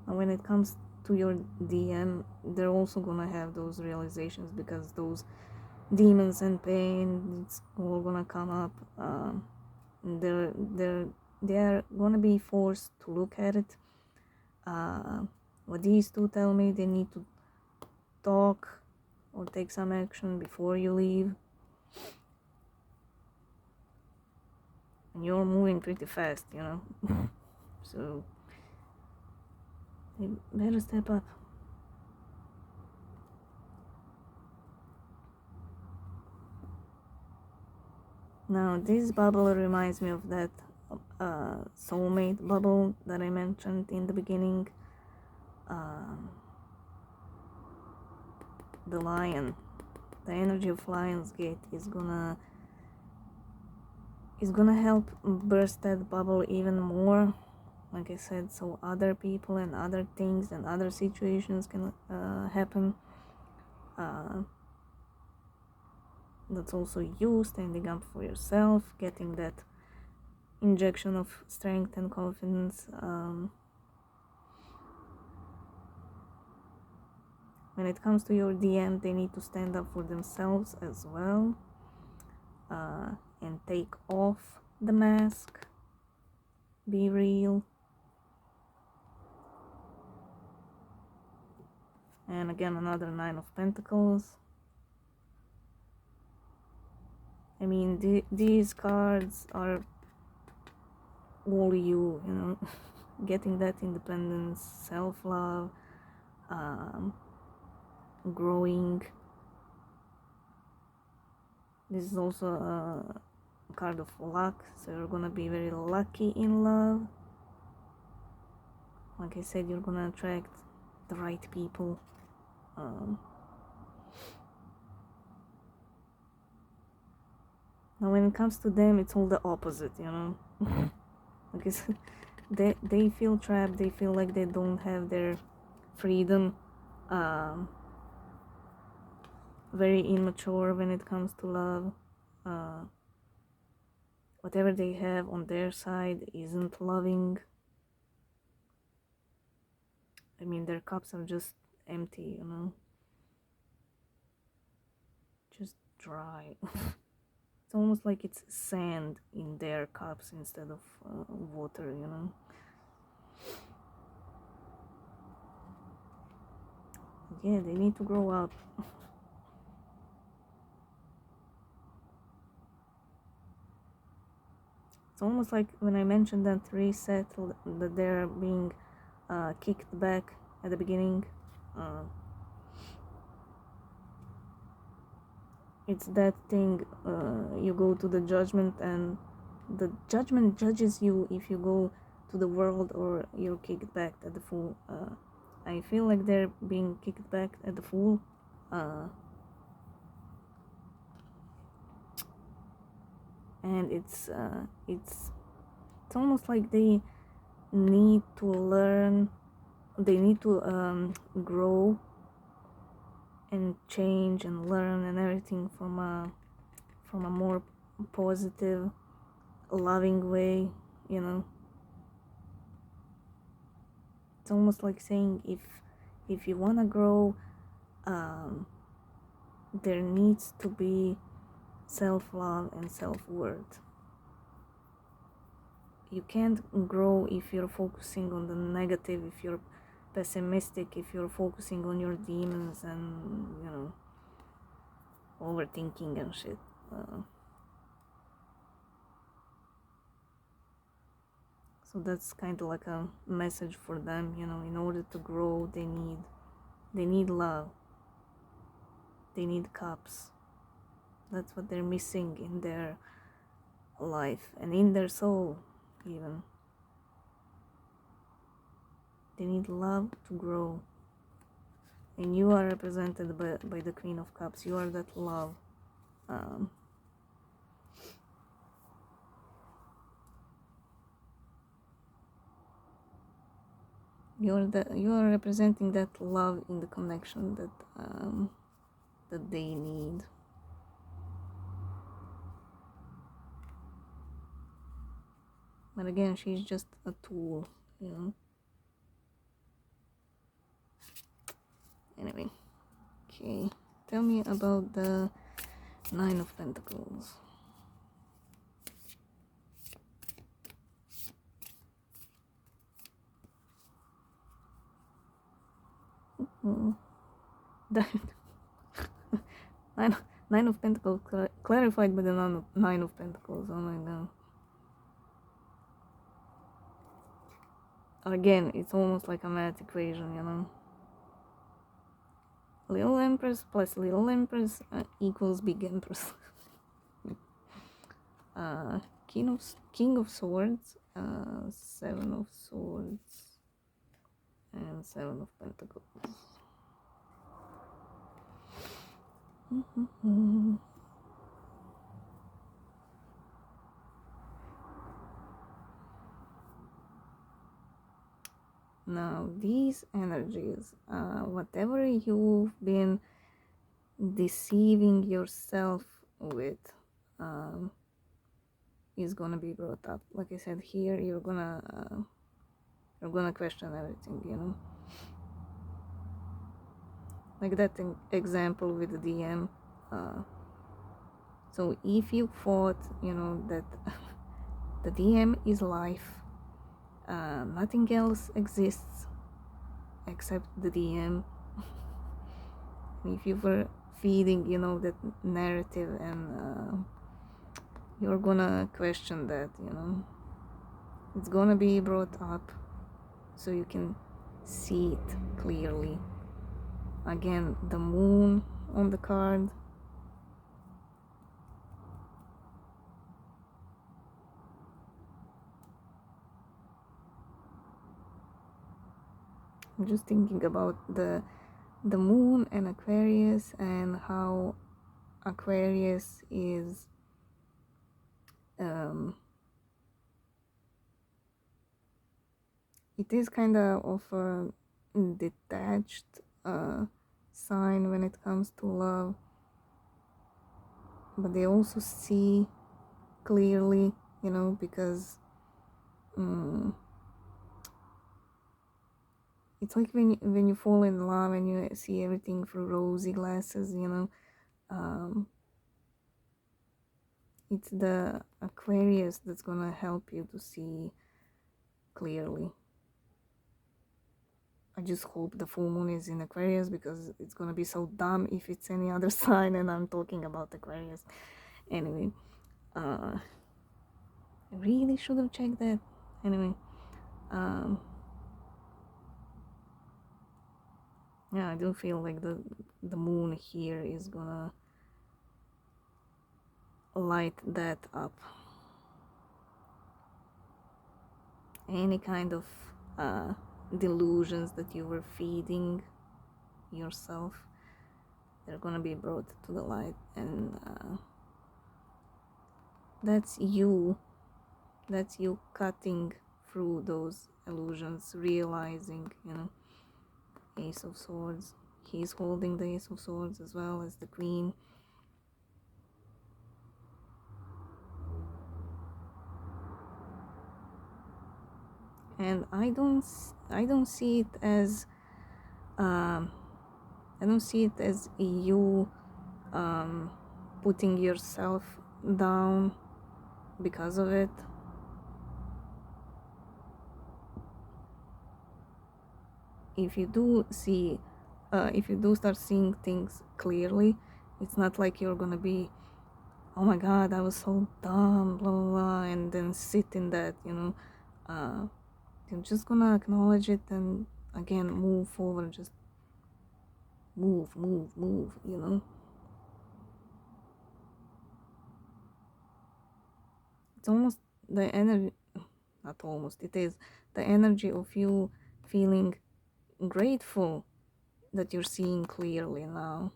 S1: when it comes to your DM, they're also gonna have those realizations, because those demons and pain, it's all gonna come up. They're gonna be forced to look at it. What these two tell me, they need to talk or take some action before you leave. And you're moving pretty fast, you know. So they better step up. Now this bubble reminds me of that soulmate bubble that I mentioned in the beginning. The lion, the energy of Lionsgate is gonna help burst that bubble even more, like I said, so other people and other things and other situations can happen. That's also you standing up for yourself, getting that injection of strength and confidence. When it comes to your DM, they need to stand up for themselves as well, and take off the mask, be real. And again, another 9 of Pentacles. I mean, these cards are all you know, getting that independence, self-love, growing. This is also a card of luck, so you're gonna be very lucky in love. Like I said, you're gonna attract the right people. Now when it comes to them, it's all the opposite, you know. Because they feel trapped, they feel like they don't have their freedom. Very immature when it comes to love. Whatever they have on their side isn't loving. I mean, their cups are just empty, you know, just dry. It's almost like it's sand in their cups instead of water, you know. Yeah, they need to grow up. It's almost like when I mentioned that reset, that they're being kicked back at the beginning. It's that thing, you go to the judgment and the judgment judges you if you go to the world or you're kicked back at the Fool. I feel like they're being kicked back at the Fool. And it's almost like they need to learn, they need to grow and change and learn and everything from a more positive, loving way, you know. It's almost like saying if you want to grow, there needs to be self-love and self-worth. You can't grow if you're focusing on the negative, if you're pessimistic, if you're focusing on your demons and, you know, overthinking and shit. So that's kind of like a message for them, you know. In order to grow, they need love, they need cups. That's what they're missing in their life and in their soul even. They need love to grow, and you are represented by the Queen of Cups. You are that love. You are representing that love in the connection that they need. But again, she's just a tool, you know. Anyway, okay, tell me about the Nine of Pentacles. That Nine of Pentacles clarified by the Nine of Pentacles. Oh my god. Again, it's almost like a math equation, you know. Little Empress plus Little Empress equals Big Empress. King of Swords, Seven of Swords, and Seven of Pentacles. Now, these energies, whatever you've been deceiving yourself with, is gonna be brought up. Like I said, here you're gonna question everything, you know. Like that example with the DM. So if you thought, you know, that the DM is life, nothing else exists except the DM. If you were feeding, you know, that narrative, and you're gonna question that, you know. It's gonna be brought up so you can see it clearly. Again, the moon on the card. I'm just thinking about the moon and Aquarius, and how Aquarius is it is kind of a detached sign when it comes to love, but they also see clearly, you know, because it's like when you fall in love and you see everything through rosy glasses, you know. It's the Aquarius that's gonna help you to see clearly. I just hope the full moon is in Aquarius, because it's gonna be so dumb if it's any other sign and I'm talking about Aquarius. Anyway, I really should have checked that. Anyway, yeah, I do feel like the moon here is gonna light that up. Any kind of delusions that you were feeding yourself, they're gonna be brought to the light. And that's you cutting through those illusions, realizing, you know. Ace of Swords, he's holding the Ace of Swords as well as the Queen. And I don't see it as you putting yourself down because of it. If you do start seeing things clearly, it's not like you're gonna be, oh my god, I was so dumb, blah blah blah, and then sit in that, you know. You're just gonna acknowledge it and again move forward, just move, you know. It's almost the energy, not almost, it is the energy of you feeling grateful that you're seeing clearly now.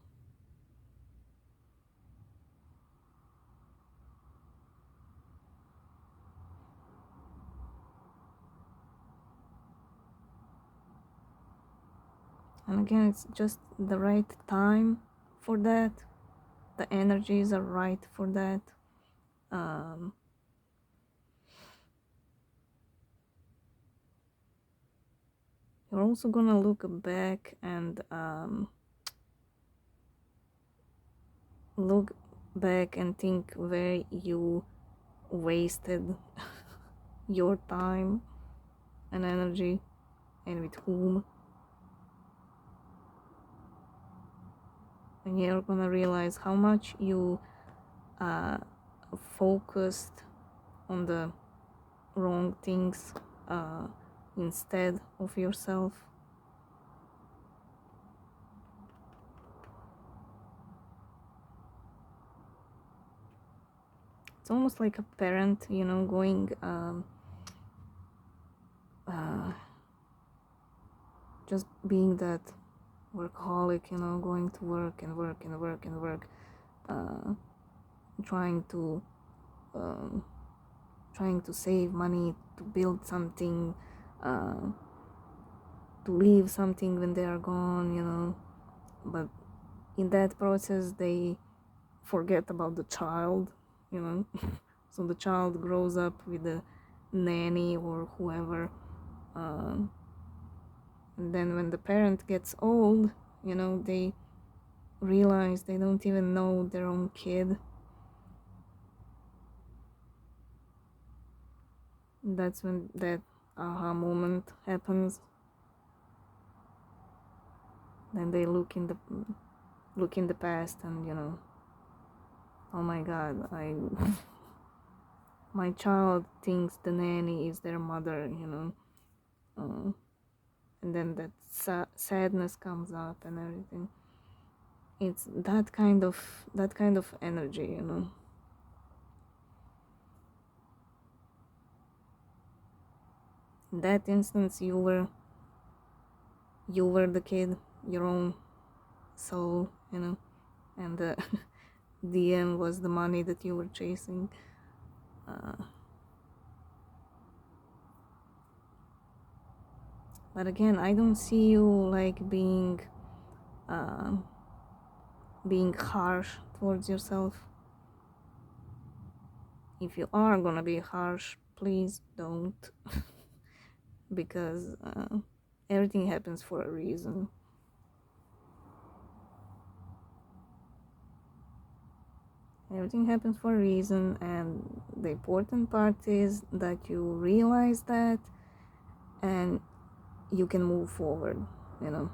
S1: And again, it's just the right time for that. The energies are right for that. You're also gonna look back and think where you wasted your time and energy and with whom. And you're gonna realize how much you focused on the wrong things instead of yourself. It's almost like a parent, you know, going just being that workaholic, you know, going to work and work, trying to save money, to build something, to leave something when they are gone, you know. But in that process they forget about the child, you know. So the child grows up with a nanny or whoever, and then when the parent gets old, you know, they realize they don't even know their own kid. That's when that aha moment happens. Then they look in the past and, you know, oh my god, my child thinks the nanny is their mother, you know. And then that sadness comes up and everything. It's that kind of energy, you know. In that instance, you were the kid, your own soul, you know, and the DM was the money that you were chasing. But again, I don't see you like being harsh towards yourself. If you are gonna be harsh, please don't. Because everything happens for a reason. Everything happens for a reason, and the important part is that you realize that and you can move forward, you know.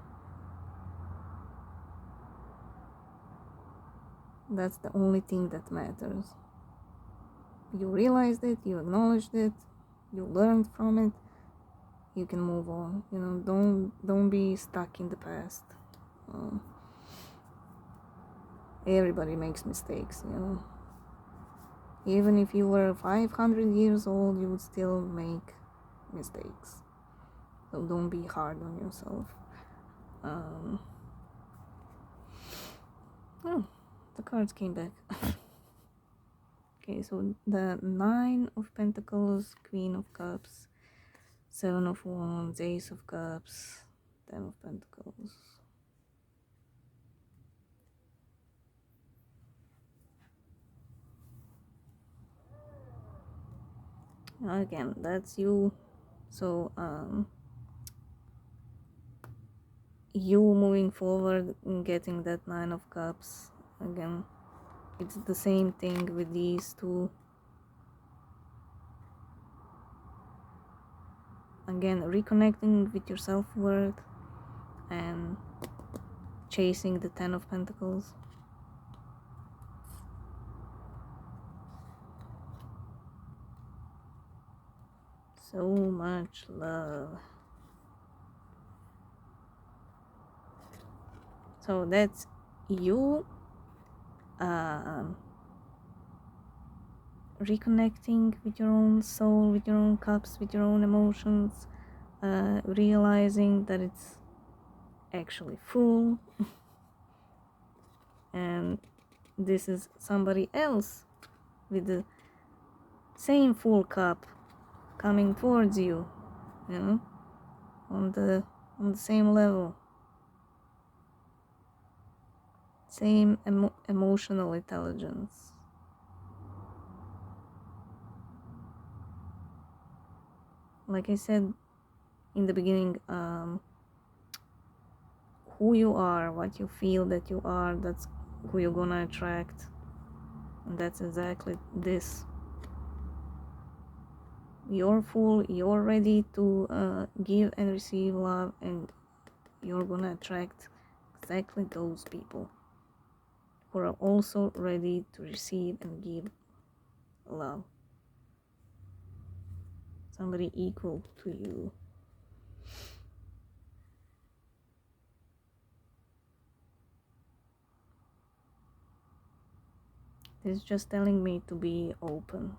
S1: That's the only thing that matters. You realized it, you acknowledged it, you learned from it, you can move on, you know. Don't be stuck in the past. Everybody makes mistakes, you know. Even if you were 500 years old, you would still make mistakes. So don't be hard on yourself. Oh, the cards came back. Okay, so the Nine of Pentacles, Queen of Cups, Seven of Wands, Ace of Cups, Ten of Pentacles. Again, that's you. So you moving forward and getting that Nine of Cups. Again, it's the same thing with these two. Again, reconnecting with your self-worth and chasing the Ten of Pentacles. So much love. So that's you reconnecting with your own soul, with your own cups, with your own emotions, realizing that it's actually full and this is somebody else with the same full cup coming towards you, you know, on the same level, same emotional intelligence. Like I said in the beginning, who you are, what you feel that you are, that's who you're gonna attract. And that's exactly this. You're full, you're ready to give and receive love, and you're gonna attract exactly those people who are also ready to receive and give love. Somebody equal to you. This is just telling me to be open.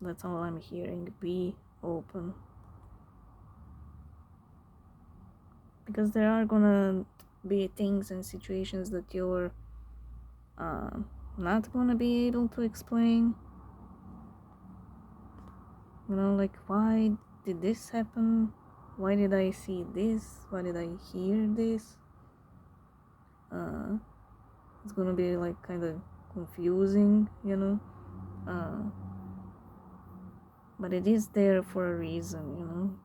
S1: That's all I'm hearing. Be open. Because there are gonna be things and situations that you're not gonna be able to explain. You know, like, why did this happen? Why did I see this? Why did I hear this? It's gonna be like kind of confusing, you know. But it is there for a reason, you know.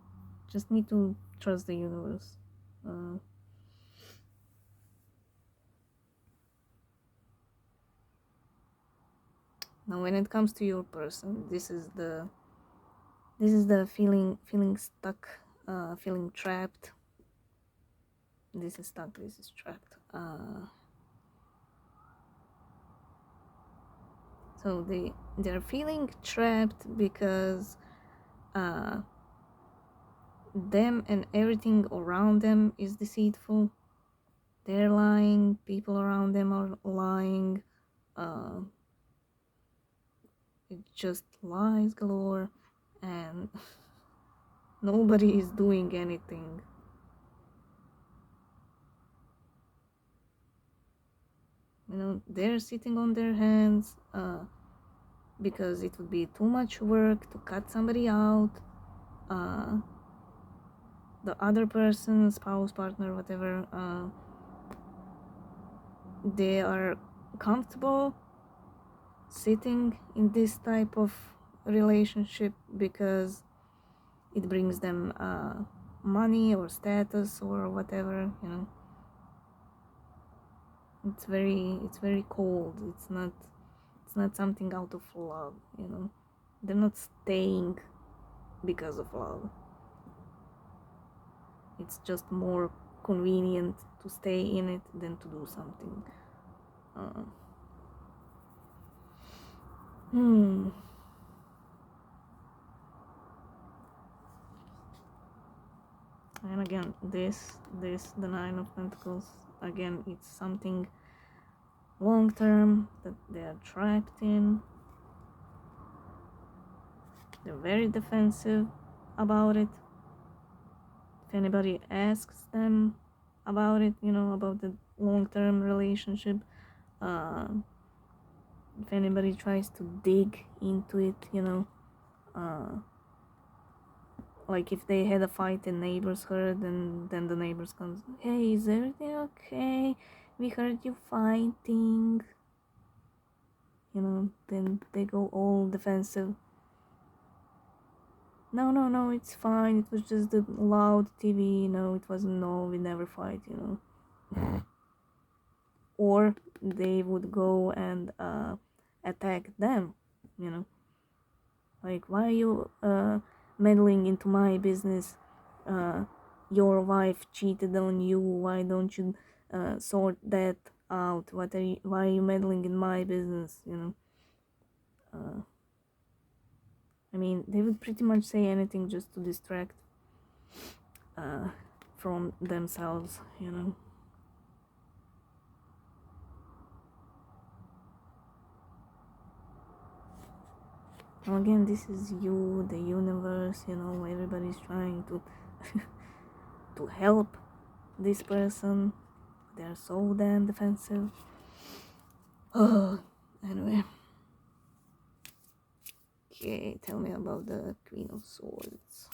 S1: Just need to trust the universe. Now, when it comes to your person, this is the feeling stuck, feeling trapped. This is stuck. This is trapped. So they're feeling trapped because them and everything around them is deceitful. They're lying. People around them are lying. It's just lies galore, and nobody is doing anything. You know, they're sitting on their hands because it would be too much work to cut somebody out. The other person, spouse, partner, whatever, they are comfortable sitting in this type of relationship because it brings them money or status or whatever, you know. It's very cold. It's not something out of love, you know. They're not staying because of love. It's just more convenient to stay in it than to do something. And again, this the Nine of Pentacles, again, it's something long term that they are trapped in. They're very defensive about it. If anybody asks them about it, you know, about long-term relationship. If anybody tries to dig into it, you know, like if they had a fight and neighbors heard, and then the neighbors comes, hey, is everything okay? We heard you fighting. You know, then they go all defensive. No, it's fine. It was just the loud TV. No, it wasn't. No, we never fight, you know. Or they would go and attack them, you know. Like, why are you meddling into my business? Your wife cheated on you. Why don't you sort that out? Why are you meddling in my business, you know? I mean, they would pretty much say anything just to distract from themselves, you know. Now again, this is you, the universe, you know, everybody's trying to to help this person. They're so damn defensive. Oh, anyway. Okay, tell me about the Queen of Swords.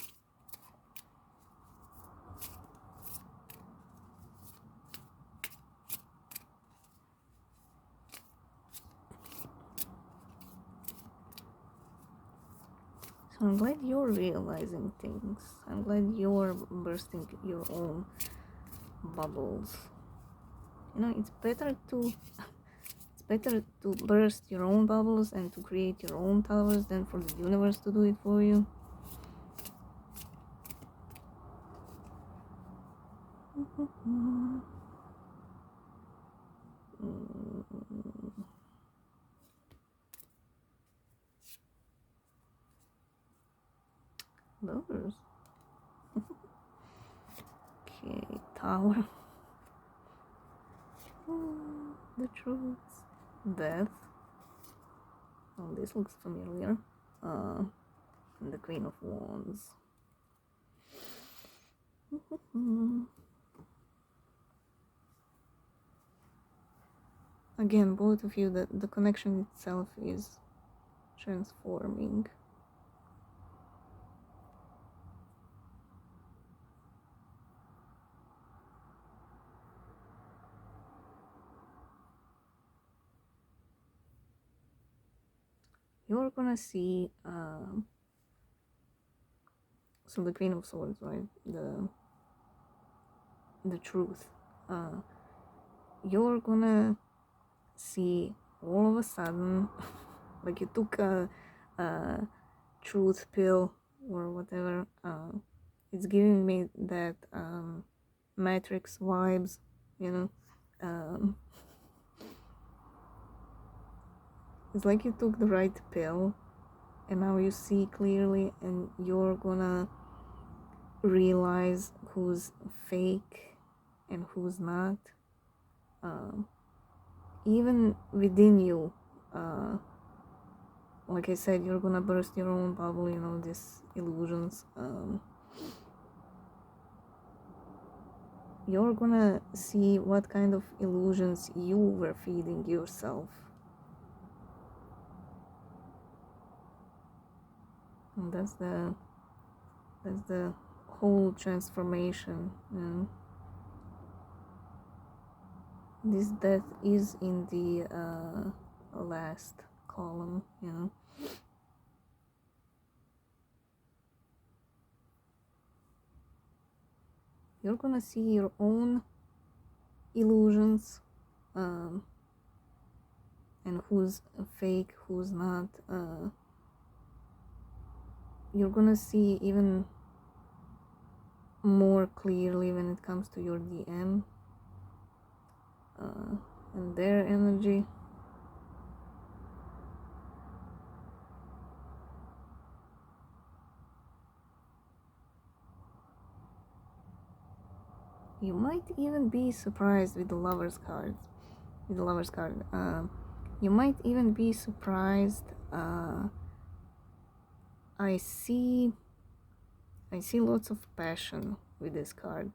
S1: So I'm glad you're realizing things. I'm glad you're bursting your own bubbles. You know, it's better to burst your own bubbles and to create your own towers than for the universe to do it for you. Lovers. Okay, Tower. The truth. Death. Oh, this looks familiar. And the Queen of Wands. Again, both of you, the connection itself is transforming. You're gonna see so the Queen of Swords, right? The truth. You're gonna see all of a sudden, like you took a truth pill or whatever. It's giving me that Matrix vibes, you know. It's like you took the right pill and now you see clearly, and you're gonna realize who's fake and who's not. Even within you, like I said, you're gonna burst your own bubble, you know, these illusions. You're gonna see what kind of illusions you were feeding yourself. And that's the whole transformation, you know. This death is in the last column, you know. You're gonna see your own illusions, and who's fake, who's not. You're gonna see even more clearly when it comes to your DM and their energy. You might even be surprised with the Lover's card. You might even be surprised. I see lots of passion with this card.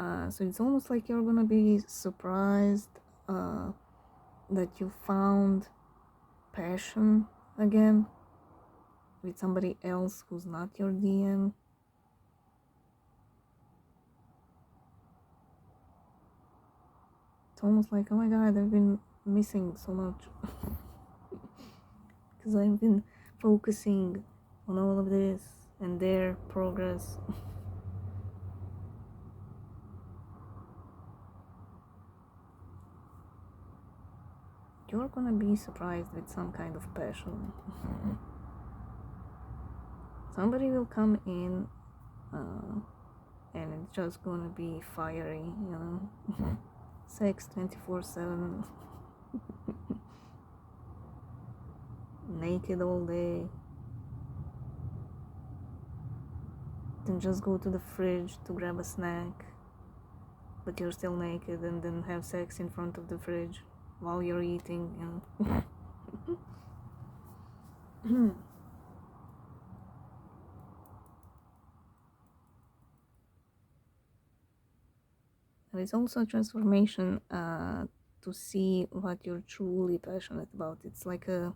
S1: So it's almost like you're gonna be surprised that you found passion again with somebody else who's not your DM. It's almost like, oh my god, I've been missing so much because I've been focusing on all of this and their progress. You're gonna be surprised with some kind of passion. Somebody will come in and it's just gonna be fiery, you know. Sex 24/7, naked all day. Then just go to the fridge to grab a snack, but you're still naked, and then have sex in front of the fridge while you're eating, you know. And it's also a transformation to see what you're truly passionate about. It's like a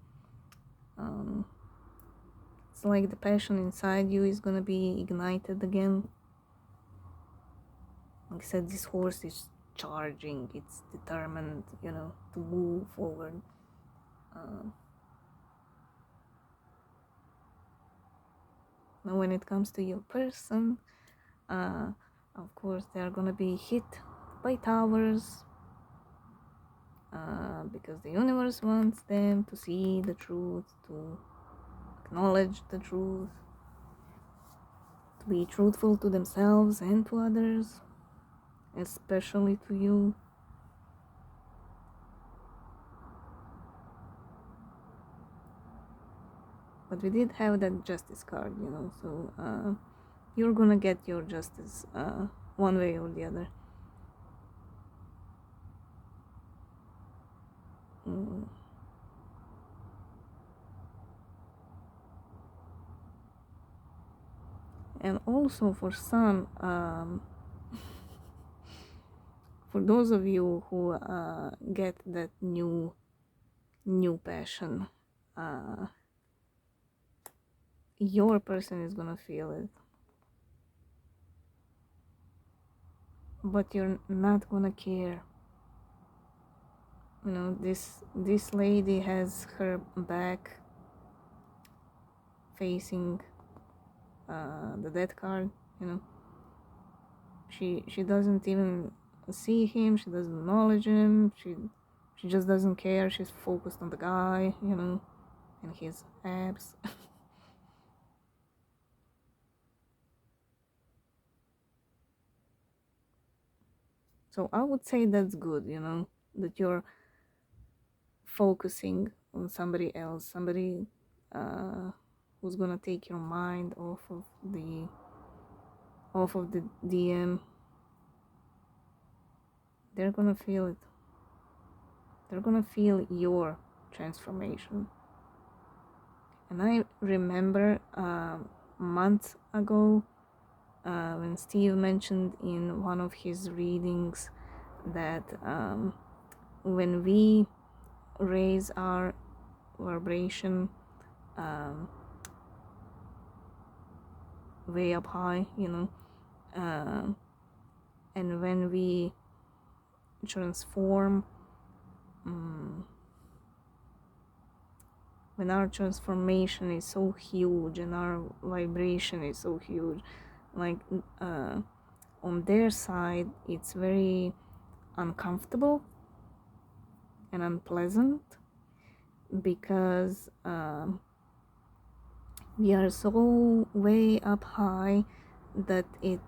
S1: it's like the passion inside you is gonna be ignited again. Like I said, this horse is charging, it's determined, you know, to move forward. Now when it comes to your person, of course they are gonna be hit by towers, because the universe wants them to see the truth, to acknowledge the truth, to be truthful to themselves and to others, especially to you. But we did have that justice card, you know, so you're gonna get your justice one way or the other. And also for some, for those of you who get that new passion, your person is gonna feel it, but you're not gonna care. You know, this lady has her back facing the death card, you know. She doesn't even see him, she doesn't acknowledge him, she just doesn't care. She's focused on the guy, you know, and his abs. So I would say that's good, you know, that you're focusing on somebody else, somebody who's gonna take your mind off of the DM. They're gonna feel it. They're gonna feel your transformation. And I remember months ago when Steve mentioned in one of his readings that when we raise our vibration way up high, you know, and when we transform, when our transformation is so huge and our vibration is so huge, like on their side it's very uncomfortable and unpleasant because we are so way up high that it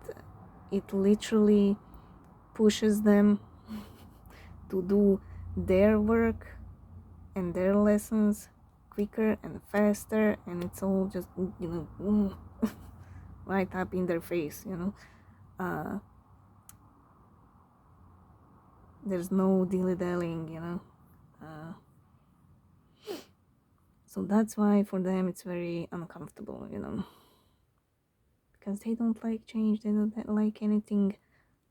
S1: literally pushes them to do their work and their lessons quicker and faster, and it's all just, you know, right up in their face, you know. There's no dilly-dallying, you know. So that's why for them it's very uncomfortable, you know, because they don't like change, they don't like anything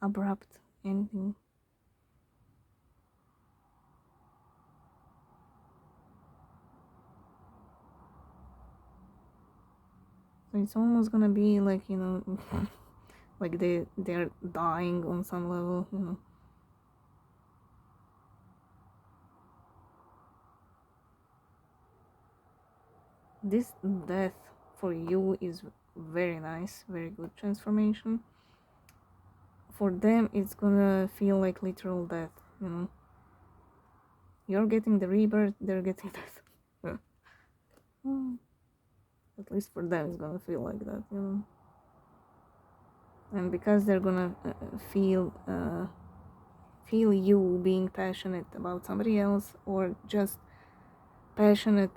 S1: abrupt ending. So it's almost gonna be like, you know, like they're dying on some level, you know. This death for you is very nice, very good transformation. For them, it's gonna feel like literal death, you know. You're getting the rebirth, they're getting death. At least for them, it's gonna feel like that, you know. And because they're gonna feel you being passionate about somebody else, or just passionate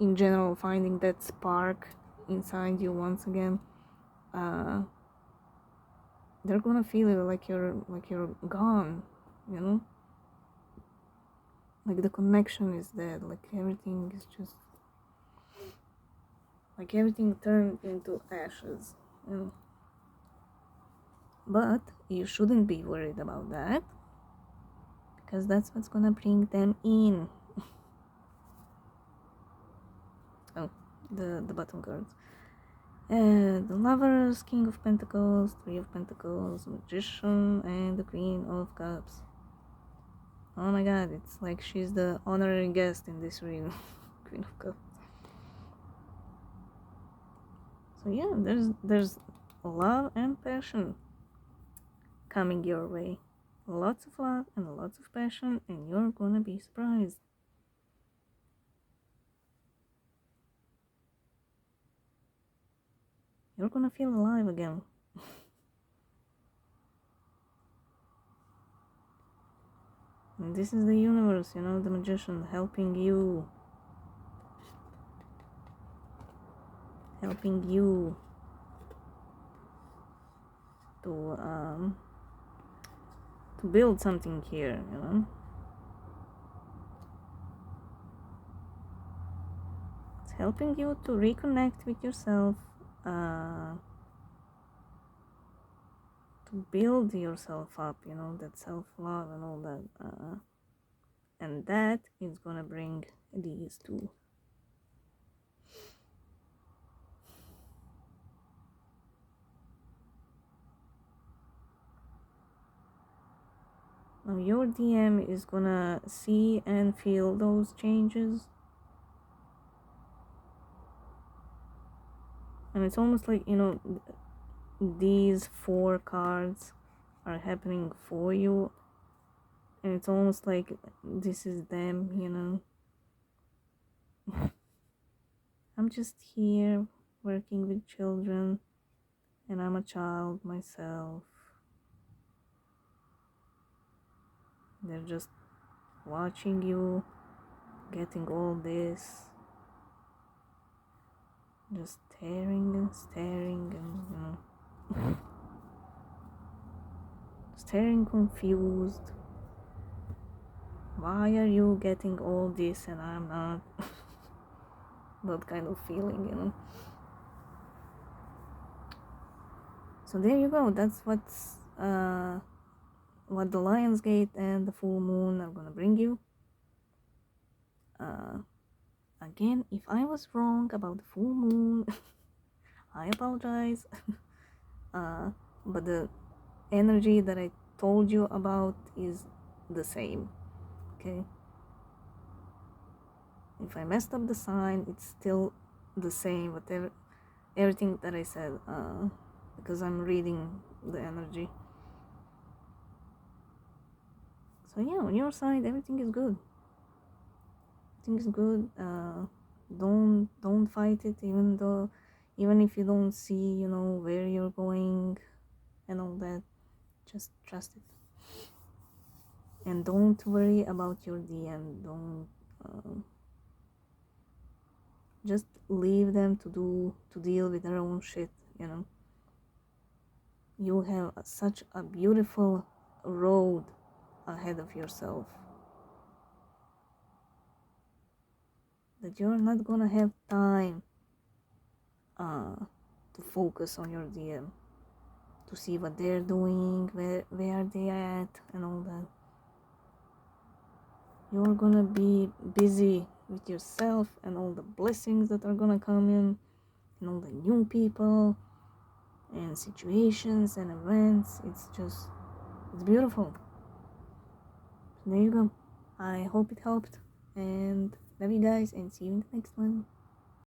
S1: in general, finding that spark inside you once again, they're gonna feel it like you're gone, you know. Like the connection is dead, like everything is just like everything turned into ashes, you know. But you shouldn't be worried about that, because that's what's gonna bring them in. Oh, the bottom cards. The Lovers, King of Pentacles, Three of Pentacles, Magician, and the Queen of Cups. Oh my god, it's like she's the honorary guest in this reading. Queen of Cups. So yeah, there's love and passion coming your way. Lots of love and lots of passion, and you're gonna be surprised. You're gonna feel alive again. And this is the universe, you know, the Magician helping you to build something here, you know. It's helping you to reconnect with yourself, to build yourself up, you know, that self-love and all that, and that is gonna bring these two. Now your DM is gonna see and feel those changes, and it's almost like, you know, these 4 cards are happening for you, and it's almost like this is them, you know. I'm just here working with children, and I'm a child myself. They're just watching you getting all this, just staring and staring and, you know, staring confused. Why are you getting all this and I'm not? That kind of feeling, you know. So there you go. That's what the Lionsgate and the full moon are gonna bring you. Again, if I was wrong about the full moon, I apologize. But the energy that I told you about is the same. Okay. If I messed up the sign, it's still the same. Whatever, everything that I said, because I'm reading the energy. So yeah, on your side, everything is good. Everything is good. Don't fight it, even if you don't see, you know, where you're going and all that. Just trust it, and don't worry about your DM. Don't just leave them to deal with their own shit, you know. You have such a beautiful road ahead of yourself that you're not gonna have time to focus on your DM. to see what they're doing, where are they at, and all that. You're gonna be busy with yourself and all the blessings that are gonna come in, and all the new people and situations and events. It's beautiful. So there you go. I hope it helped, and love you guys, and see you in the next one.